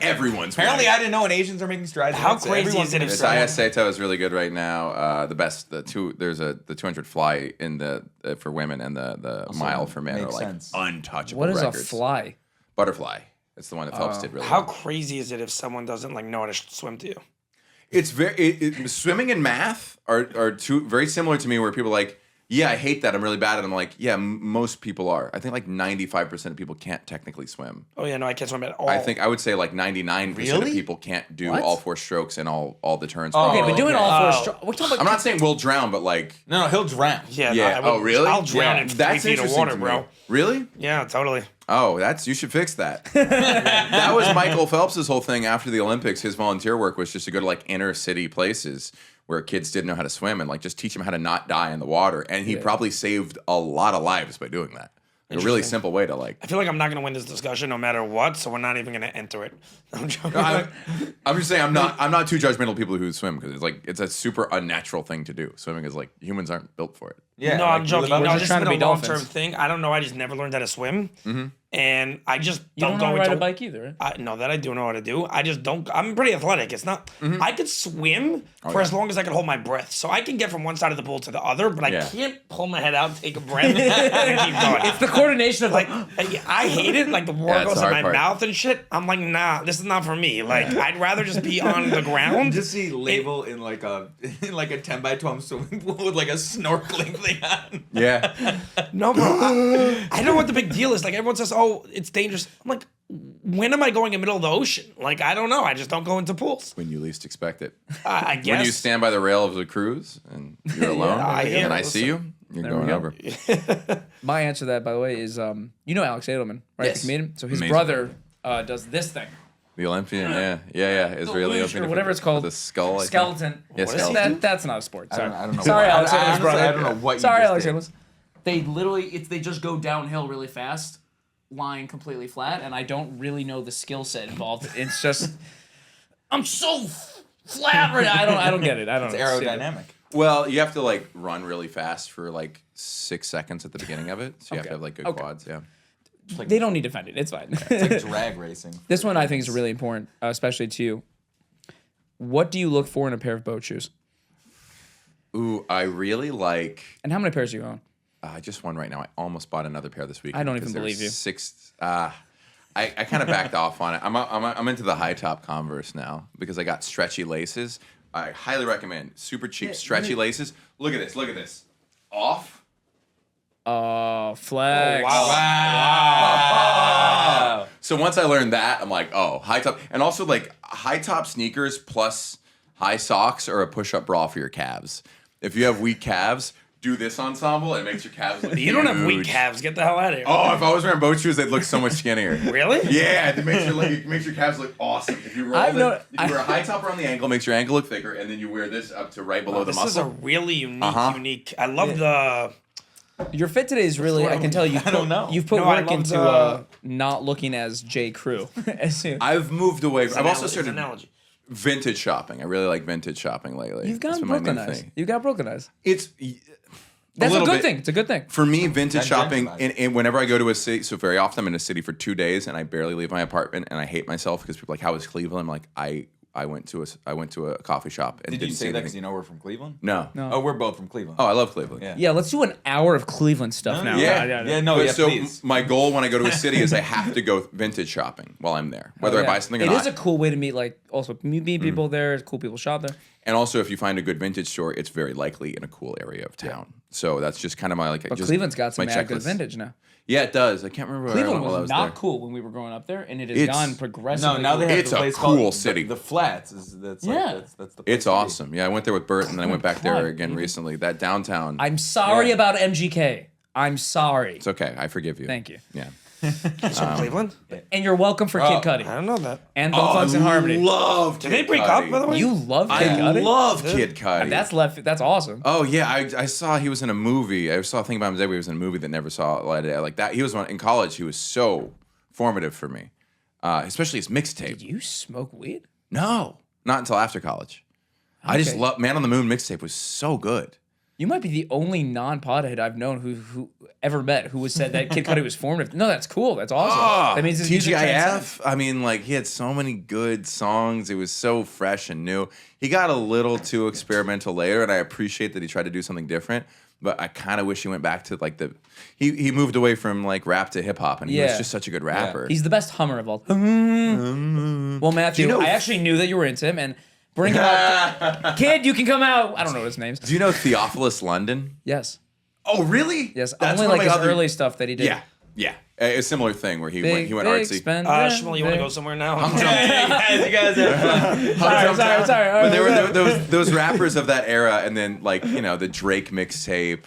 Everyone's apparently, white. I didn't know, and Asians are making strides. How crazy is it if Saya Sato is really good right now. The 200 fly in the for women and the mile for men are makes like sense. untouchable What is records. a fly? Butterfly. It's the one that Phelps did really How well. crazy is it if someone doesn't like know how to swim to you? It's swimming and math are two very similar to me. Where people are like, yeah, I hate that. I'm really bad at it. I'm like, yeah, most people are. I think like 95% of people can't technically swim. Oh yeah, no, I can't swim at all. I would say like 99% of people can't do all 4 strokes and all the turns. Okay, properly. but doing all 4 strokes. We're talking about. I'm not saying we'll drown, but like, No, he'll drown. Yeah. yeah. No, Really? I'll drown Yeah. in 3 That's feet of interesting water, to me. bro. Really? Yeah, totally. Oh, you should fix that. That was Michael Phelps' whole thing after the Olympics. His volunteer work was just to go to like inner city places where kids didn't know how to swim and like just teach them how to not die in the water. And he probably saved a lot of lives by doing that. A really simple way to like. I feel like I'm not going to win this discussion no matter what, so we're not even going to enter it. I'm joking. I'm just saying I'm not too judgmental of people who swim because it's a super unnatural thing to do. Swimming is like humans aren't built for it. Yeah, no, like, I'm joking. we're No, just this has trying to been be a long-term dolphins. thing. I don't know. I just never learned how to swim. And I just You don't know how to ride a bike either, right? No, that I do know how to do. I just don't. I'm pretty athletic. It's not. I could swim for as long as I could hold my breath. So I can get from one side of the pool to the other, but I can't pull my head out, take a breath, and keep going. It's the coordination of Like, I hate it. Like, the water it's goes the in hard my part. mouth and shit. I'm like, nah, this is not for me. Like, I'd rather just be on the ground. Just see label in like a 10 by 12 swimming pool with like a snorkeling thing on. Yeah. No, bro. I don't know what the big deal is. Like, everyone says, oh, it's dangerous. I'm like, when am I going in the middle of the ocean? Like, I don't know. I just don't go into pools. When you least expect it. I guess. When you stand by the rail of the cruise and you're alone and I see you, you're going over. My answer to that, by the way, is you know Alex Edelman, right? Yes. The comedian. So his Amazing. brother does this thing. The Olympian, yeah. Israeli luge or Olympian. whatever it's called. The skull. I think. Skeleton. Yeah, What is skeleton. that? That's not a sport. Sorry. I don't know. Sorry, Alex I Edelman's honestly, brother. I don't know what you Sorry, just Alex did. Edelman. They literally, they just go downhill really fast, lying completely flat, and I don't really know the skill set involved. It's just, I'm so flat right now. I don't get it. I don't It's know. aerodynamic. Well, you have to like run really fast for like 6 seconds at the beginning of it. So you have to have like good quads, yeah. They don't need defending. It's fine. It's like drag racing. This one I think is really important, especially to you. What do you look for in a pair of boat shoes? Ooh, I really like. And how many pairs do you own? I just one right now. I almost bought another pair this week. I don't even believe you. I kind of backed off on it. I'm into the high top Converse now because I got stretchy laces. I highly recommend super cheap stretchy laces. Look at this. Off. Flex. Wow. So once I learned that, I'm like, oh, high top, and also like high top sneakers plus high socks are a push-up bra for your calves. If you have weak calves, do this ensemble. It makes your calves look You don't have weak huge. calves. Get the hell out of here. Oh, if I was wearing boat shoes, they'd look so much skinnier. Really? Yeah, it makes your calves look awesome. If you roll if you wear a high top around the ankle, it makes your ankle look thicker, and then you wear this up to right below the This is a muscle. really unique. I love the. Your fit today is really, I can tell you. I don't know. You've put No, I work love into the- not looking as J. Crew. I've moved away. I've also It's started an analogy. vintage shopping. I really like vintage shopping lately. You've got It's been my new Brooklynize. thing. You've got Brooklynize. It's That's a little good bit. thing. It's a good thing. For me, vintage That's shopping, gentrified. and whenever I go to a city, so very often I'm in a city for 2 days and I barely leave my apartment and I hate myself because people are like, how was Cleveland? I'm like, I went to a coffee shop and Did you didn't say see that anything. because you know we're from Cleveland? No. Oh, we're both from Cleveland. Oh, I love Cleveland. Yeah. Yeah, let's do an hour of Cleveland stuff now. Yeah. No, But yeah, so please. my goal when I go to a city is I have to go vintage shopping while I'm there, whether I buy something or It not. is a cool way to meet, like, also meet people there. Cool people shop there. And also, if you find a good vintage store, it's very likely in a cool area of town. So that's just kind of my But Cleveland's got some my mad good checklist. vintage now. Yeah, it does. I can't remember where I Cleveland went while I was was not there. cool when we were growing up there, and it has It's- gone progressively. No, now they have It's the a place cool called city. The Flats. That's Yeah. like, that's the place It's to be. awesome. Yeah, I went there with Bert, and then I went back there Fun. again recently. That downtown. I'm sorry Yeah. about MGK. I'm sorry. It's okay. I forgive you. Thank you. Yeah. He's from Cleveland? And you're welcome for Kid Cudi. I don't know that. And Bone Thugs and Harmony. Love. Did they break up, by the way? You love Kid I Cudi? love Kid Cudi. That's awesome. Oh yeah, I saw he was in a movie. I saw a thing about him today where he was in a movie that never saw light of day. Like that. He was in college. He was so formative for me, especially his mixtape. Did you smoke weed? No, not until after college. I just love Man on the Moon mixtape was so good. You might be the only non-pothead I've known who ever met who said that Kid Cudi was formative. No, that's cool. That's awesome. That means his music transcends. TGIF. I mean, like he had so many good songs. It was so fresh and new. He got a little too experimental later, and I appreciate that he tried to do something different. But I kind of wish he went back to like he moved away from like rap to hip hop, and he was just such a good rapper. He's the best hummer of all. Well, Matthew, I actually knew that you were into him, and bring him out. Kid, you can come out. I don't know his names. Do you know Theophilus London? Yes. Oh, really? Yes. That's only one like of his my other... early stuff that he did. Yeah. A similar thing where he went artsy. Shmuel, you want to go somewhere now? You guys have fun. Sorry. But there were those rappers of that era, and then like the Drake mixtape,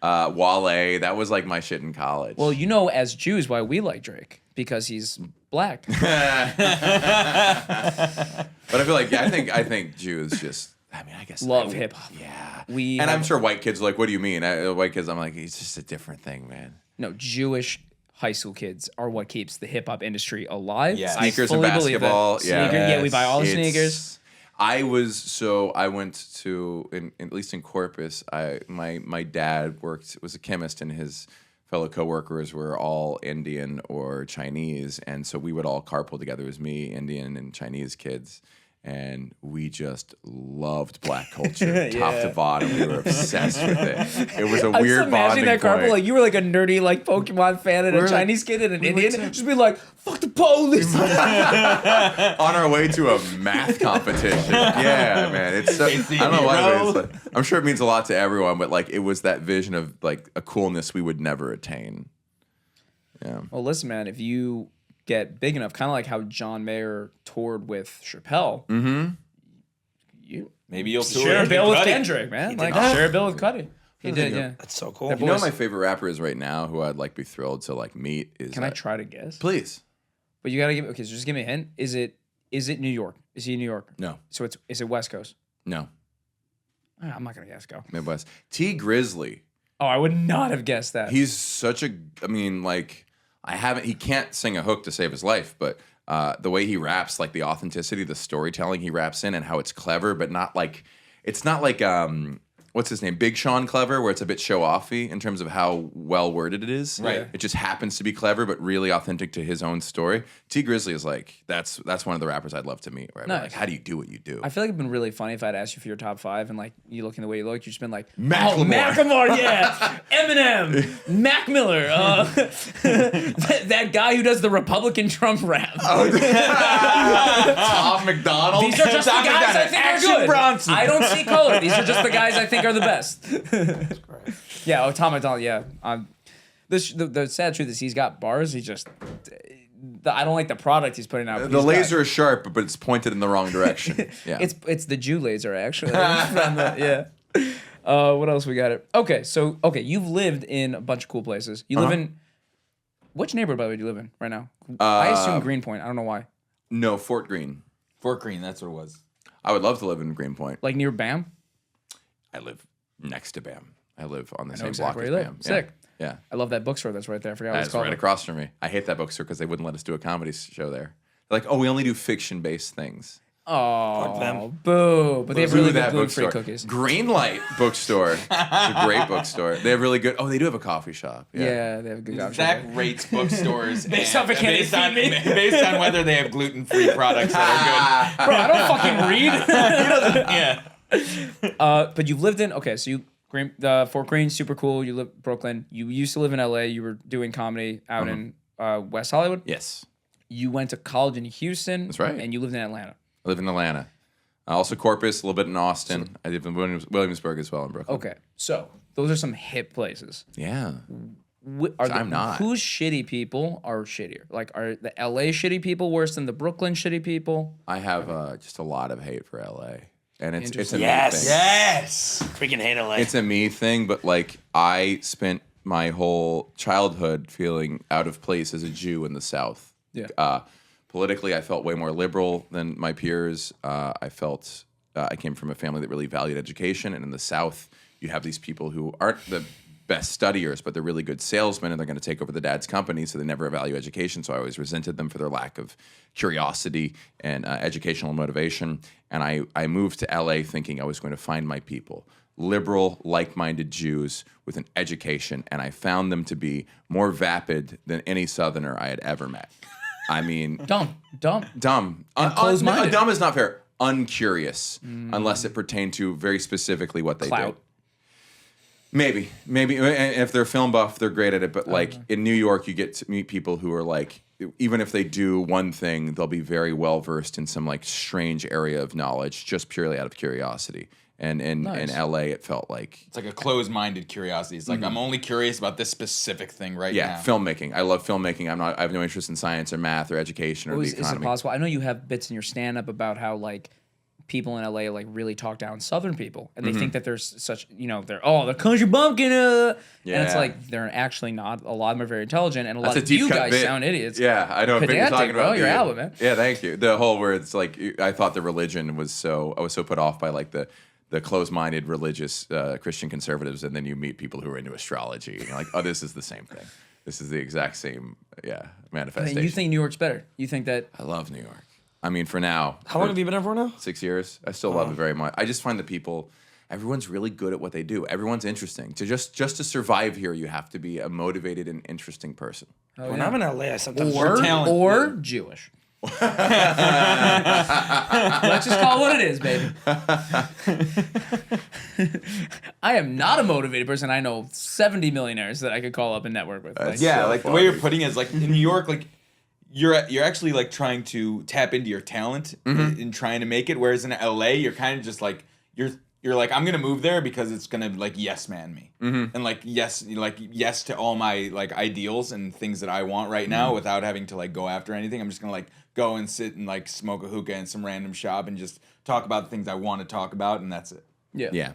Wale. That was like my shit in college. Well, you know, as Jews, why we like Drake because he's black. But I feel like I think Jews just. I mean, I guess love hip hop. Yeah, I'm sure white kids are like, what do you mean? White kids, I'm like, it's just a different thing, man. No, Jewish high school kids are what keeps the hip hop industry alive. Yeah. Sneakers and basketball. Yeah, we buy all the sneakers. I went to at least in Corpus. My dad was a chemist, and his fellow coworkers were all Indian or Chinese, and so we would all carpool together. It was me, Indian and Chinese kids. And we just loved black culture, top to bottom. We were obsessed with it. It was a weird bonding that carpool, point. like you were like a nerdy like Pokemon fan and a Chinese kid and an Indian, just be like, "Fuck the police!" On our way to a math competition. Yeah, man. It's so, I don't know why it is. Like, I'm sure it means a lot to everyone, but like it was that vision of like a coolness we would never attain. Yeah. Well, listen, man. If you get big enough, kind of like how John Mayer toured with Chappelle. Mm-hmm. Maybe you'll share a bill with Kendrick, man. Like share a bill with Cudi. He did, yeah. That's so cool. You know what my favorite rapper is right now, who I'd like be thrilled to like meet is. Can I try to guess? Please. But you gotta give. Okay, so just give me a hint. Is it New York? Is he in New York? No. So is it West Coast? No. I'm not gonna guess. Go. Midwest. T Grizzly. Oh, I would not have guessed that. He's such a. I mean, like. He can't sing a hook to save his life, but the way he raps, like the authenticity, the storytelling he raps in, and how it's clever, but not like, it's not like, what's his name? Big Sean clever, where it's a bit show-offy in terms of how well worded it is. Right. It just happens to be clever, but really authentic to his own story. T Grizzly is like, that's one of the rappers I'd love to meet. Where I'd be like, how do you do what you do? I feel like it'd been really funny if I'd asked you for your top 5 and like you looking the way you looked, you've just been like, Macklemore, yeah, Eminem, Mac Miller, that guy who does the Republican Trump rap. Tom McDonald. These are just the guys I think are good. Bronson. I don't see color. These are just the guys I think are the best. Yeah, Tom McDonald. Yeah, the sad truth is he's got bars. He just I don't like the product he's putting out. The laser is sharp, but it's pointed in the wrong direction. Yeah, it's the Jew laser actually. Yeah. What else we got? Okay, you've lived in a bunch of cool places. You live in which neighborhood, by the way, do you live in right now? I assume Greenpoint. I don't know why. No, Fort Greene. Fort Greene, that's what it was. I would love to live in Greenpoint. Like near BAM? I live next to BAM. I live on the same exactly block where as you live. BAM. Sick. Yeah. I love that bookstore that's right there. I forgot what it's That's called. right across from me. I hate that bookstore because they wouldn't let us do a comedy show there. They're like, oh, we only do fiction-based things. Oh, them. boo. But they have really good that gluten-free bookstore. cookies. Greenlight bookstore. It's a great bookstore. They have really good. Oh, they do have a coffee shop. Yeah, they have a good option. Zach rates bookstores Based off of can they feed me? based on whether they have gluten-free products that Bro, I don't fucking read. Yeah. But you've lived in so you Fort Greene, super cool. You live Brooklyn. You used to live in LA. You were doing comedy out in West Hollywood. Yes. You went to college in Houston. That's right. And you lived in Atlanta. I live in Atlanta. Also Corpus, a little bit in Austin. I live in Williamsburg as well in Brooklyn. Okay, so those are some hip places. Yeah. I'm not. Whose shitty people are shittier? Like, are the LA shitty people worse than the Brooklyn shitty people? I have just a lot of hate for LA. And it's a me Yes. thing. Yes. Freaking hate LA. It's a me thing, but like I spent my whole childhood feeling out of place as a Jew in the South. Yeah. Politically, I felt way more liberal than my peers. I felt I came from a family that really valued education, and in the South, you have these people who aren't the best studiers, but they're really good salesmen, and they're going to take over the dad's company, so they never value education. So I always resented them for their lack of curiosity and educational motivation. And I moved to LA thinking I was going to find my people, liberal, like-minded Jews with an education, and I found them to be more vapid than any Southerner I had ever met. I mean, Dumb. closed-minded. Dumb is not fair. Uncurious, unless it pertained to very specifically what they Clout. did. Maybe. If they're film buff, they're great at it. But like in New York, you get to meet people who are like, even if they do one thing, they'll be very well versed in some like strange area of knowledge, just purely out of curiosity. And in LA, it felt like It's like a closed-minded curiosity. It's like I'm only curious about this specific thing right now. filmmaking. I love filmmaking. I have no interest in science or math or education or the Is it economy. possible? I know you have bits in your stand-up about how like people in LA like really talk down Southern people, and they think that there's such they're country bumpkin, and it's like they're actually not. A lot of them are very intelligent, and a lot That's a of deep you cut guys bit. sound idiots. Yeah, I know what bit you're Pedantic, talking about. bro, your dude. album, man. Yeah, thank you. The whole where it's like I thought the religion was I was so put off by like the closed-minded religious Christian conservatives, and then you meet people who are into astrology, and you're like, oh, this is the same thing. This is the exact same manifestation. And you think New York's better? You think that? I love New York. I mean, for now. How long have you been there for now? 6 years. I still love it very much. I just find that everyone's really good at what they do. Everyone's interesting. Just to survive here, you have to be a motivated and interesting person. When I'm in LA, I sometimes Or Jewish. Let's just call it what it is, baby. I am not a motivated person. I know 70 millionaires that I could call up and network with. Like, Yeah, So like the way you're putting it is like in New York, like you're actually like trying to tap into your talent in trying to make it. Whereas in LA, you're kind of just like you're like, I'm gonna move there because it's gonna like yes man me and like yes to all my like ideals and things that I want right now without having to like go after anything. I'm just gonna like go and sit and like smoke a hookah in some random shop and just talk about the things I want to talk about, and that's it. Yeah.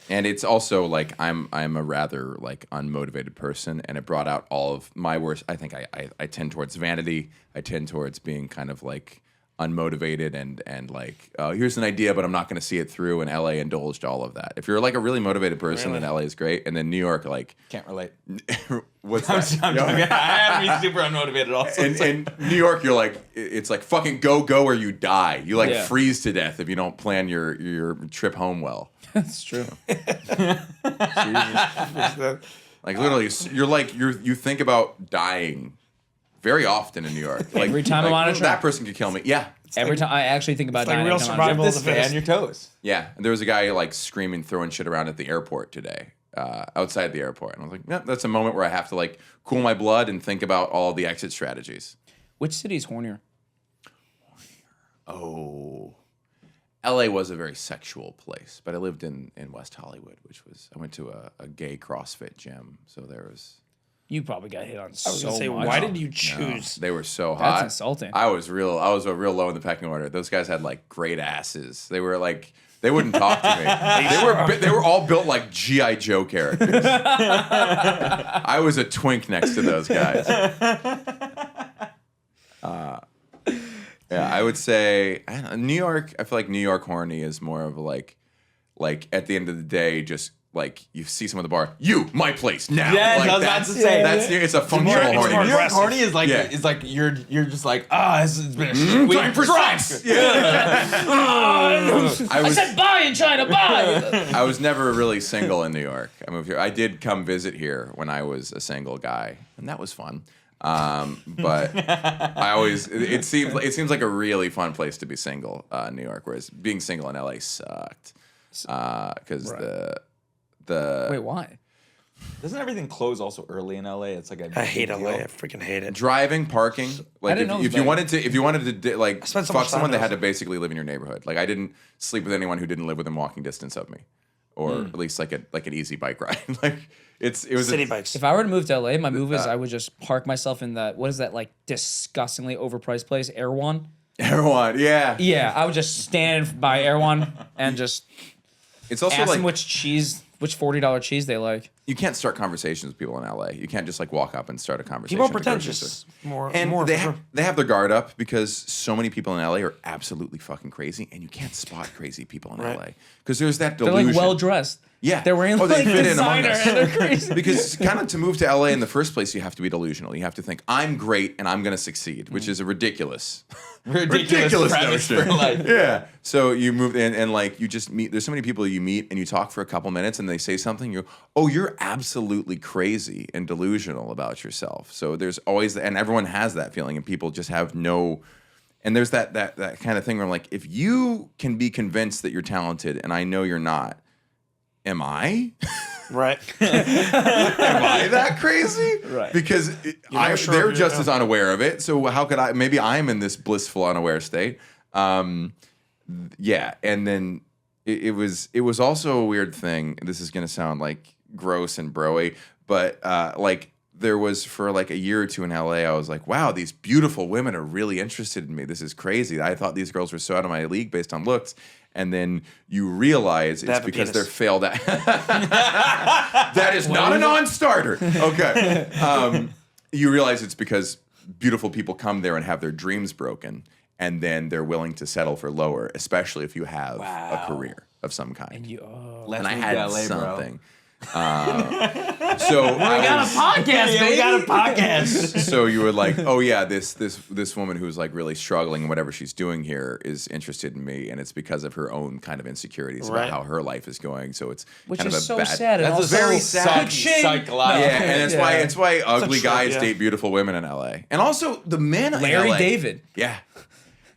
And it's also like I'm a rather like unmotivated person, and it brought out all of my worst. I think I tend towards vanity. I tend towards being kind of like unmotivated and like here's an idea, but I'm not going to see it through. And LA indulged all of that. If you're like a really motivated person, then LA is great. And then New York, like Can't relate. what's that? I'm joking. I am super unmotivated also. And in New York, you're like, it's like fucking go or you die. You like freeze to death if you don't plan your trip home well. That's true. Like literally, you think about dying very often in New York. Like Every time I'm on a that track. person could kill me. Yeah. Every time I actually think about like dying. real every time I'm on a survival track. of the Stay fittest. on your toes. Yeah. And there was a guy like screaming, throwing shit around at the airport today, outside the airport. And I was like, yeah, that's a moment where I have to like cool my blood and think about all the exit strategies. Which city is Hornier? Oh. LA was a very sexual place, but I lived in West Hollywood, I went to a gay CrossFit gym. So there was. You probably got hit on I was so gonna say, much. why did you choose? They were so hot. That's insulting. I was real low in the pecking order. Those guys had like great asses. They were like they wouldn't talk to me. They were all built like G.I. Joe characters. I was a twink next to those guys. Yeah, I would say I don't know, New York. I feel like New York horny is more of like at the end of the day, just like you see someone at the bar, my place now. Yes, like, I was about to say. it's a functional it's horny. more New York aggressive. horny is like Yeah. it's like you're just like this has been a shit week. Time for sex. Yeah. I said buy in China, buy. I was never really single in New York. I moved here. I did come visit here when I was a single guy, and that was fun. But I always it seems like a really fun place to be single, New York. Whereas being single in LA sucked because the Wait, why? Doesn't everything close also early in LA? It's like I hate LA. I freaking hate it. driving, parking. Like didn't know it was if you bad. wanted to like spent so fuck much time someone, they there. had to basically live in your neighborhood. Like I didn't sleep with anyone who didn't live within walking distance of me, or at least like an easy bike ride. Like it was City bikes. If I were to move to LA, my move is I would just park myself in that, what is that, like, disgustingly overpriced place, Erewhon? Everyone, yeah. Yeah, I would just stand by Erewhon and just It's also ask like them which cheese which $40 cheese they like. You can't start conversations with people in LA. You can't just like walk up and start a conversation. People are at the grocery pretentious. store. More They for sure. they have their guard up because so many people in LA are absolutely fucking crazy, and you can't spot crazy people in Right. LA because there's that They're delusion. like well dressed. Yeah. They're wearing they like fit in among designer us. and they're crazy. Because kind of to move to LA in the first place, you have to be delusional. You have to think, I'm great and I'm going to succeed, which is a ridiculous Ridiculous premise for life. Yeah. So you move in and like you just meet, there's so many people you meet and you talk for a couple minutes and they say something, you go, oh, you're absolutely crazy and delusional about yourself. So there's always, and everyone has that feeling and people just have no, and there's that kind of thing where I'm like, if you can be convinced that you're talented and I know you're not, am I? Right. Am I that crazy? Right. Because never sure they're if just you're- as unaware of it. So how could I? Maybe I'm in this blissful unaware state. Yeah, and then it was also a weird thing. This is gonna sound like gross and broy, but like there was for like a year or two in LA, I was like, wow, these beautiful women are really interested in me. This is crazy. I thought these girls were so out of my league based on looks. And then you realize it's have a because penis. they're failed at. That is not a non-starter. Okay. You realize it's because beautiful people come there and have their dreams broken, and then they're willing to settle for lower, especially if you have a career of some kind. And you, Let's And I move had to LA, bro. something. So I got a was- podcast, Yeah, we got a podcast. so you were like, oh yeah, this woman who's like really struggling and whatever she's doing here is interested in me, and it's because of her own kind of insecurities Right. about how her life is going. So it's which kind is of a so bad. sad. And That's also a very sad. psychological. Yeah, and it's why ugly trope, guys yeah. date beautiful women in LA, and also the men in Larry LA. David. Yeah,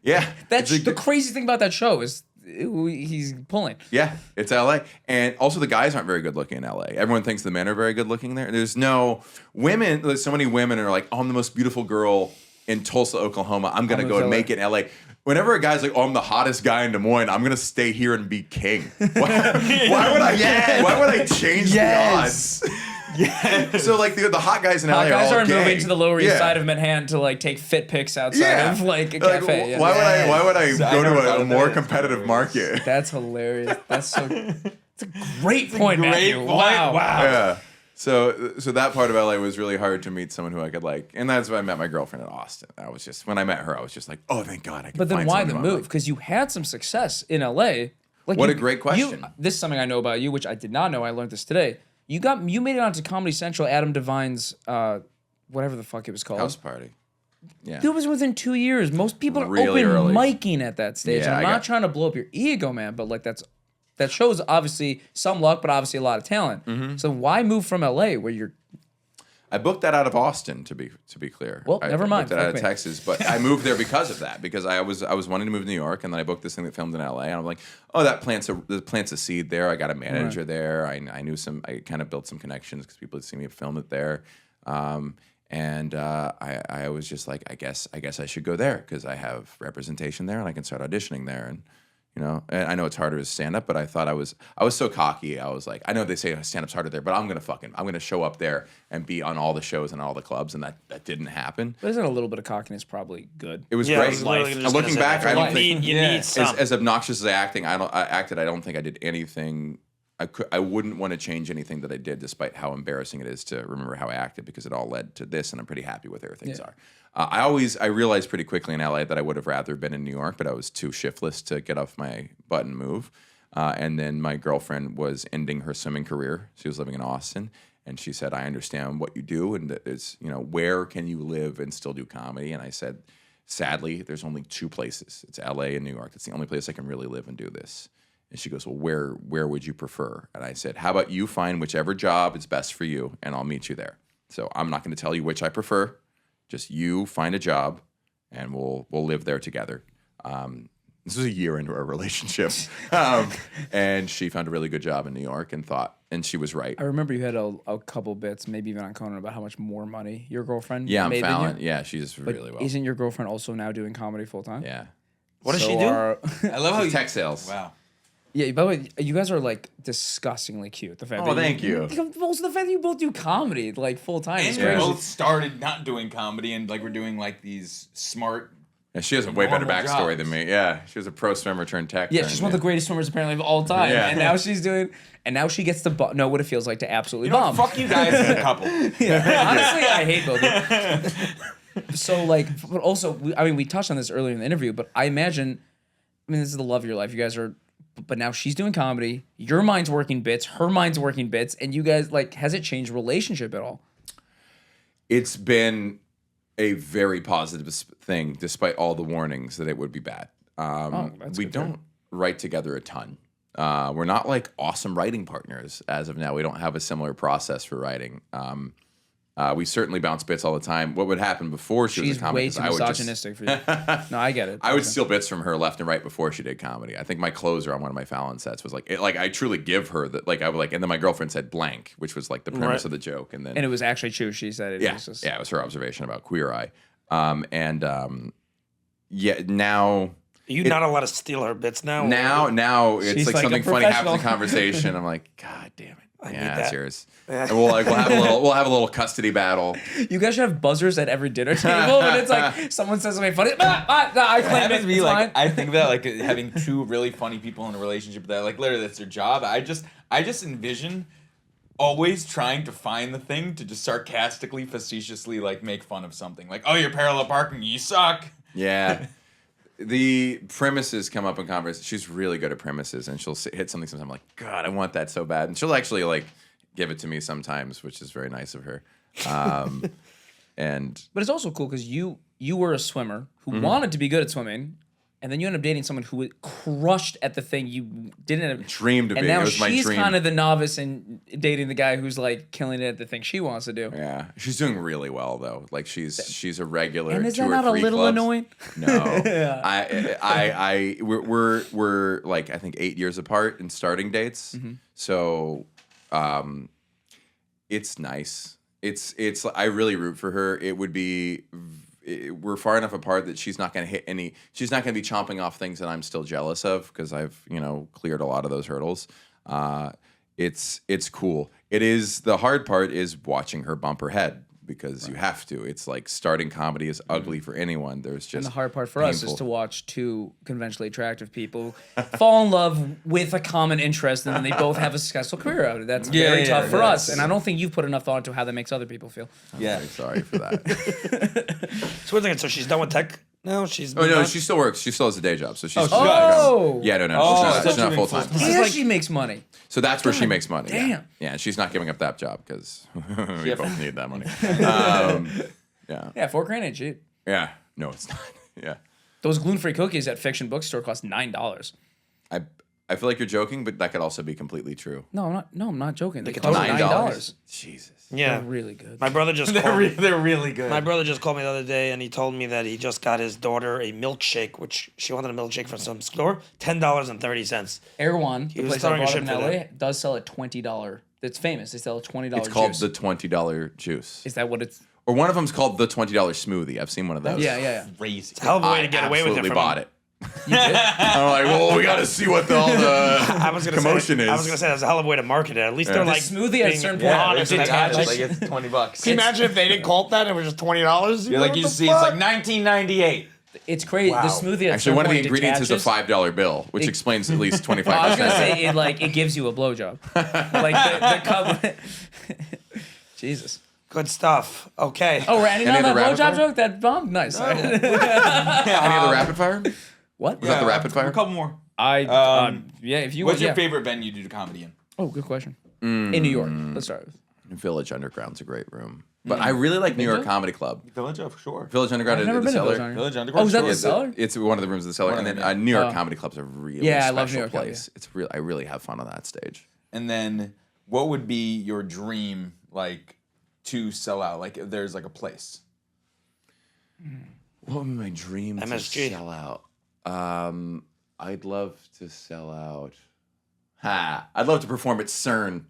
yeah. That's It's a- the crazy thing about that show is he's pulling. Yeah, it's LA. And also the guys aren't very good looking in LA. Everyone thinks the men are very good looking there. There's no women, there's so many women are like, oh, I'm the most beautiful girl in Tulsa, Oklahoma. I'm gonna I'm go in and LA. make it in LA. Whenever a guy's like, oh, I'm the hottest guy in Des Moines, I'm gonna stay here and be king. Why would I change the odds? So like the hot guys in LA Hot guys are all are gay. moving to the Lower East Yeah. Side of Manhattan to like take fit pics outside Yeah. of like a Like, cafe. Yeah. why would I So I go never to thought a of more that. competitive market? That's hilarious. That's so. It's a great point, great Matthew. point. Wow. Yeah. So that part of LA was really hard to meet someone who I could like, and that's why I met my girlfriend in Austin. I was just when I met her, I was just like, oh, thank God I could. But then find why someone the who I move? like. Because you had some success in LA. Like What a great question. This is something I know about you, which I did not know. I learned this today. You made it onto Comedy Central, Adam Devine's whatever the fuck it was called. House party. Yeah. It was within 2 years. Most people are Really open early. micing at that stage. Yeah, And I'm I not got- trying to blow up your ego, man, but like that shows obviously some luck, but obviously a lot of talent. Mm-hmm. So why move from LA where you're I booked that out of Austin, to be clear. Well, I never mind. booked that out Fuck of me. Texas, but I moved there because of that. Because I was wanting to move to New York, and then I booked this thing that filmed in LA, and I'm like, oh, that plants a seed there. I got a manager there. I knew some. I kind of built some connections because people had seen me film it there, and I was just like, I guess I should go there because I have representation there, and I can start auditioning there, and. You know, and I know it's harder to stand up, but I thought I was so cocky. I was like, I know they say stand up's harder there, but I'm gonna show up there and be on all the shows and all the clubs, and that didn't happen. But isn't a little bit of cockiness probably good? It was Yeah, I great. was literally just Looking gonna say back, that. I don't You think need, you need some. as obnoxious as I acted. I don't think I did anything. I wouldn't want to change anything that I did, despite how embarrassing it is to remember how I acted, because it all led to this, and I'm pretty happy with where things are. I realized pretty quickly in LA that I would have rather been in New York, but I was too shiftless to get off my butt and move. And then my girlfriend was ending her swimming career. She was living in Austin, and she said, "I understand what you do, and that it's, you know, where can you live and still do comedy?" And I said, "Sadly, there's only two places. It's LA and New York. It's the only place I can really live and do this." And she goes, "Well, where would you prefer?" And I said, "How about you find whichever job is best for you, and I'll meet you there." So I'm not going to tell you which I prefer. Just you find a job, and we'll live there together. This was a year into our relationship, and she found a really good job in New York and she was right. I remember you had a couple bits, maybe even on Conan, about how much more money your girlfriend Yeah, I'm made than Fallon. you. Yeah, she's really well. Isn't your girlfriend also now doing comedy full time? Yeah. What does So she do? I love how She's tech sales. Wow. Yeah, by the way, you guys are like disgustingly cute. The fact Oh, that thank you. Also, the fact that you both do comedy like full time is And crazy. we both started not doing comedy and like we're doing like these smart And she has a way better Normal backstory jobs. than me. Yeah, she was a pro swimmer turned tech. Yeah, she's one of the greatest swimmers apparently of all time. Yeah. And now she's doing, and now she gets to know what it feels like to absolutely You know bomb. what? Fuck you guys as a couple. Honestly, I hate both of you. So like, but also, we touched on this earlier in the interview, but I imagine, this is the love of your life. You guys are, but now she's doing comedy. Your mind's working bits. Her mind's working bits. And you guys, like, has it changed relationship at all? It's been a very positive thing, despite all the warnings that it would be bad. That's We good to hear. don't write together a ton. We're not like awesome writing partners as of now. We don't have a similar process for writing. We certainly bounce bits all the time. What would happen before she was She's a comic way is too I would just misogynistic for you. No, I get it. I would steal bits from her left and right before she did comedy. I think my closer on one of my Fallon sets was like, I truly give her that. Like I would like, and then my girlfriend said blank, which was like the premise Right. of the joke, and then And it was actually true. She said it. yeah, was just, yeah, it was her observation about Queer Eye, yeah. Now You're not allowed to steal her bits now. now it's She's like like a something funny happens in professional. conversation. I'm like, God damn it. need Yeah, that. that's yours. And we'll have a little custody battle. You guys should have buzzers at every dinner table when it's like someone says something funny. I It claim happens it. to me It's like fine. I think that like having two really funny people in a relationship that like literally that's their job. I just envision always trying to find the thing to just sarcastically, facetiously like make fun of something. Like, oh, you're parallel parking, you suck. Yeah. The premises come up in conversation. She's really good at premises, and she'll hit something sometimes. I'm like, God, I want that so bad. And she'll actually like give it to me sometimes, which is very nice of her. And But it's also cool because you were a swimmer who Mm-hmm. wanted to be good at swimming, and then you end up dating someone who crushed at the thing you didn't dreamed to And be. now It was my she's dream. kind of the novice and dating the guy who's like killing it at the thing she wants to do. Yeah, she's doing really well though. Like she's a regular. And is two that or not a three little clubs. annoying? No, we're like I think 8 years apart in starting dates. Mm-hmm. So, it's nice. It's I really root for her. It would be. We're far enough apart that she's not going to hit any. She's not going to be chomping off things that I'm still jealous of because I've cleared a lot of those hurdles. It's cool. It is the hard part is watching her bump her head because you have to. It's like starting comedy is ugly for anyone. There's just And the hard part for us is painful. to watch two conventionally attractive people fall in love with a common interest, and then they both have a successful career out of it. That's very tough for us, and I don't think you've put enough thought into how that makes other people feel. Yeah. Very sorry for that. So we're thinking, so she's done with tech now? She's Oh no, done? she still works. She still has a day job, so she's Oh! yeah, no, Oh, she's I not thought full you meant time. Yeah, she makes money. So that's where she makes money. Yeah. damn. Yeah, and she's not giving up that job because we Yeah. both need that money. Yeah, Yeah, $4,000 ain't cheap. yeah. No, it's not. Yeah, Those gluten-free cookies at Fiction Bookstore cost $9. I feel like you're joking, but that could also be completely true. No, I'm not joking. They could cost totally- $9. Jesus. Yeah. They're really good. My brother just called me. They're really good. My brother just called me the other day, and he told me that he just got his daughter a milkshake, which she wanted a milkshake from some store, $10.30. Erewhon, the was place I throwing a bought up shit in for LA, that. does sell a $20. It's famous. They sell a $20 It's called juice. the $20 juice, Is that what it's? or one of them's called the $20 smoothie. I've seen one of those. Yeah. Crazy. Hell of a way I to get away with it. absolutely From bought him. it. You did? I'm like, well, we got to see what all the I was gonna commotion say, is. I was gonna say that's a hell of a way to market it. At least they're The like smoothie at a being certain point Yeah, honest it's and attached. attached. Like it's $20. Can you imagine if they didn't call it that and it was just $20? You're like you see, it's like 1998. It's crazy. Wow. The smoothie at a Actually, certain one of the point ingredients is a detaches. $5 bill, which explains at least 25%. I was gonna say it gives you a blowjob. Like the cup. Jesus. Good stuff. Okay. Oh, we're ending on Any that other rapid blowjob fire? joke. That bomb. Nice. Any other rapid fire? What? Was that the rapid fire? A couple more. Yeah. If you What's your yeah. favorite venue to do comedy in? Oh, good question. In New York. Let's start with. Village Underground's a great room. But I really like New York Comedy Club. Village of sure. Village Underground I've is never the been to cellar. Village Village Underground. Oh, is that sure. the cellar? It's one of the rooms of the cellar. One And of then them, New York Comedy Club's a really Yeah, I love special New York Comedy, place. It's real. I really have fun on that stage. And then what would be your dream like to sell out? Like if there's like a place. What would be my dream MSG. to sell out? I'd love to sell out. I'd love to perform at CERN.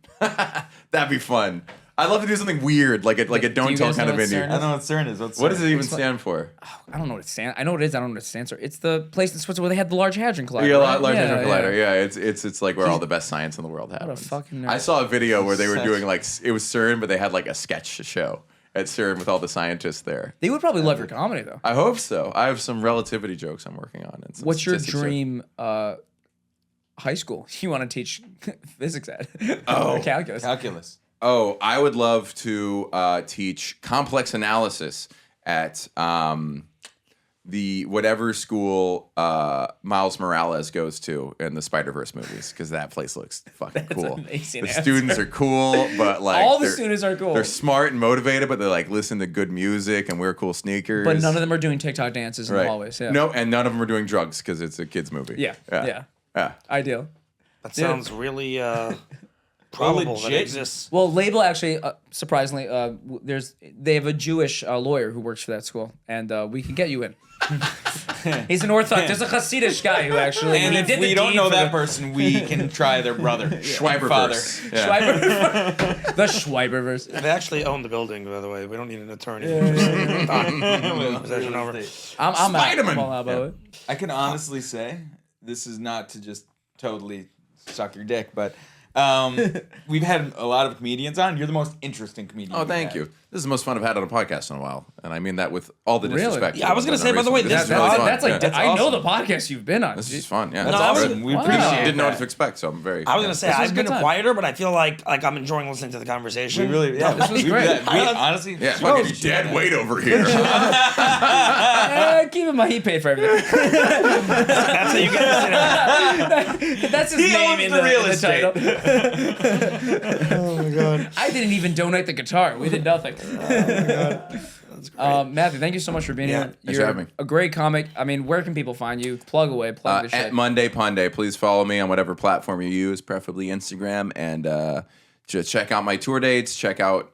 That'd be fun. I'd love to do something weird, like a don't you tell guys kind know of what venue. CERN I don't know what CERN is. What's What does CERN? it even stand for? I don't know what it stands. I know what it is. I don't know what it stands for. It's the place in Switzerland where they had the Large Hadron Collider. Yeah, right? Large yeah, Hadron Collider. Yeah, it's like where all the best science in the world happens. fucking nerd. I saw a video where they were Such- doing like it was CERN, but they had like a sketch show, at CERN with all the scientists there. They would probably love your comedy though. I hope so. I have some relativity jokes I'm working on. And some What's your statistics dream high school? You want to teach physics at? Or calculus. Calculus. Oh, I would love to teach complex analysis at the whatever school Miles Morales goes to in the Spider-Verse movies, because that place looks fucking cool. amazing The answer. students are cool, but like All the they're- students are cool. They're smart and motivated, but they like listen to good music and wear cool sneakers. But none of them are doing TikTok dances in the hallways. Yeah. No, and none of them are doing drugs because it's a kids movie. Yeah. Ideal. That sounds really probable that it legit. exists. Well, Label actually, surprisingly, they have a Jewish lawyer who works for that school, and we can get you in. He's an Orthodox. There's a Hasidic guy who actually. And he if did we the don't deed know for that the- person, we can try their brother. Schweiberverse. Yeah. Schweiber, the Schweiberverse. They actually own the building, by the way. We don't need an attorney. Possession over. I'm Spider-Man. all about it. I can honestly say, this is not to just totally suck your dick, but we've had a lot of comedians on. You're the most interesting comedian. Oh, we've thank had. you. This is the most fun I've had on a podcast in a while, and I mean that with all the Really? disrespect. Yeah, I was gonna say, by the way, this this is really fun. That's like Yeah. That's I know awesome. the podcast you've been on. This is fun. Yeah, That's No, I was- awesome. We Wow. appreciate I didn't know what that. to expect, so I'm very. I was gonna say This was I've a good been time. quieter, but I feel like I'm enjoying listening to the conversation. We really, yeah, this was we- great. We, honestly, Yeah, no, fucking dead weight over here. Keep him. He paid for everything. That's how you get this. That's his He name owns in the real estate. title. Oh my god. I didn't even donate the guitar. We did nothing. That's great. Matthew, thank you so much for being here. thanks You're for having me. a great comic. I mean, where can people find you? Plug away. Plug the shit. At Monday Punday, please follow me on whatever platform you use, preferably Instagram, and just check out my tour dates. Check out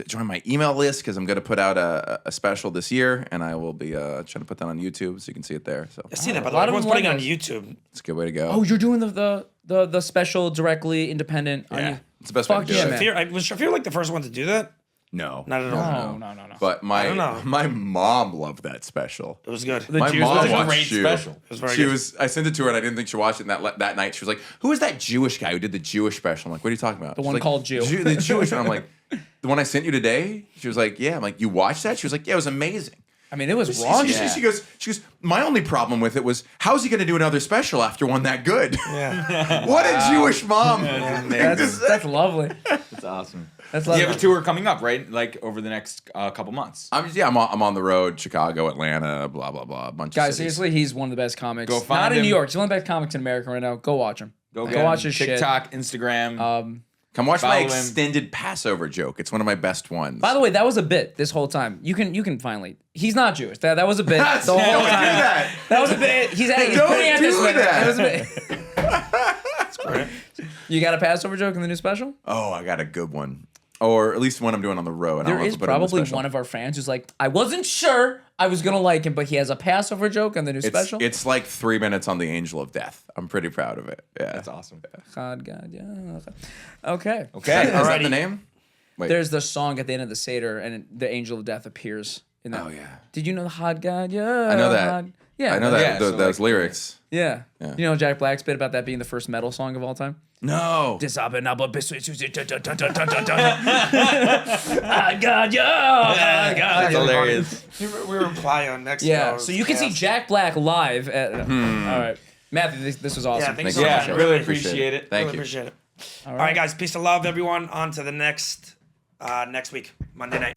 join my email list because I'm going to put out a special this year, and I will be trying to put that on YouTube so you can see it there. So I see that, by a the lot way. of Everyone's them putting it like on those. YouTube. it's a good way to go. Oh, you're doing the special directly independent on you. It's the best way Fuck to do yeah, it. man. Was Shafir like the first one to do that? No, Not at all. No. But don't know. my mom loved that special. It was good. The My Jews mom was a watched great you. special. It was very she good. was. I sent it to her, and I didn't think she watched it. And that night, she was like, "Who is that Jewish guy who did the Jewish special?" I'm like, "What are you talking about?" The one called Jew. The Jewish one. I'm like, "The one I sent you today." She was like, "Yeah." I'm like, "You watched that?" She was like, "Yeah, it was amazing." I mean, it was wrong. She goes, my only problem with it was, how's he going to do another special after one that good? Yeah. What a Jewish mom. That's lovely. That's awesome. That's You lovely. have a tour coming up, right? Like over the next couple months. I'm on the road, Chicago, Atlanta, blah, blah, blah, a bunch Guys, of cities. seriously, he's one of the best comics. Go find Not in him. New York. He's one of the best comics in America right now. Go watch him. Go watch his shit. TikTok, Instagram. Come watch my follow him. extended Passover joke. It's one of my best ones. By the way, that was a bit this whole time. You can finally. He's not Jewish. That was a bit the whole Don't do time. that. That was a bit. He's Don't putting out this do bit. that. That was a bit. You got a Passover joke in the new special? Oh, I got a good one. Or at least one I'm doing on the road. I don't There know if is I'll put it on the probably special. one of our fans who's like, I wasn't sure I was gonna like him, but he has a Passover joke in the new special. It's like 3 minutes on the Angel of Death. I'm pretty proud of it. Yeah. That's awesome. God, yeah. Okay. Okay. Is that Alrighty. the name? Wait. There's the song at the end of the Seder, and the Angel of Death appears in that. Oh, yeah. Did you know the Hot God? Yeah. I know that. Hot- Yeah. I know that. Yeah, so those like- lyrics. Yeah. You know Jack Black's bit about that being the first metal song of all time? No. Ah, God, yeah. That's hilarious. We were implying on next. Yeah. So you can see Jack Black live at. All right. Matthew, this was awesome. Yeah, thanks Thank so you. much. Yeah, much. really Appreciate appreciate it. Thank Really you. appreciate it. All right, guys. Peace and love, everyone. On to the next week, Monday night.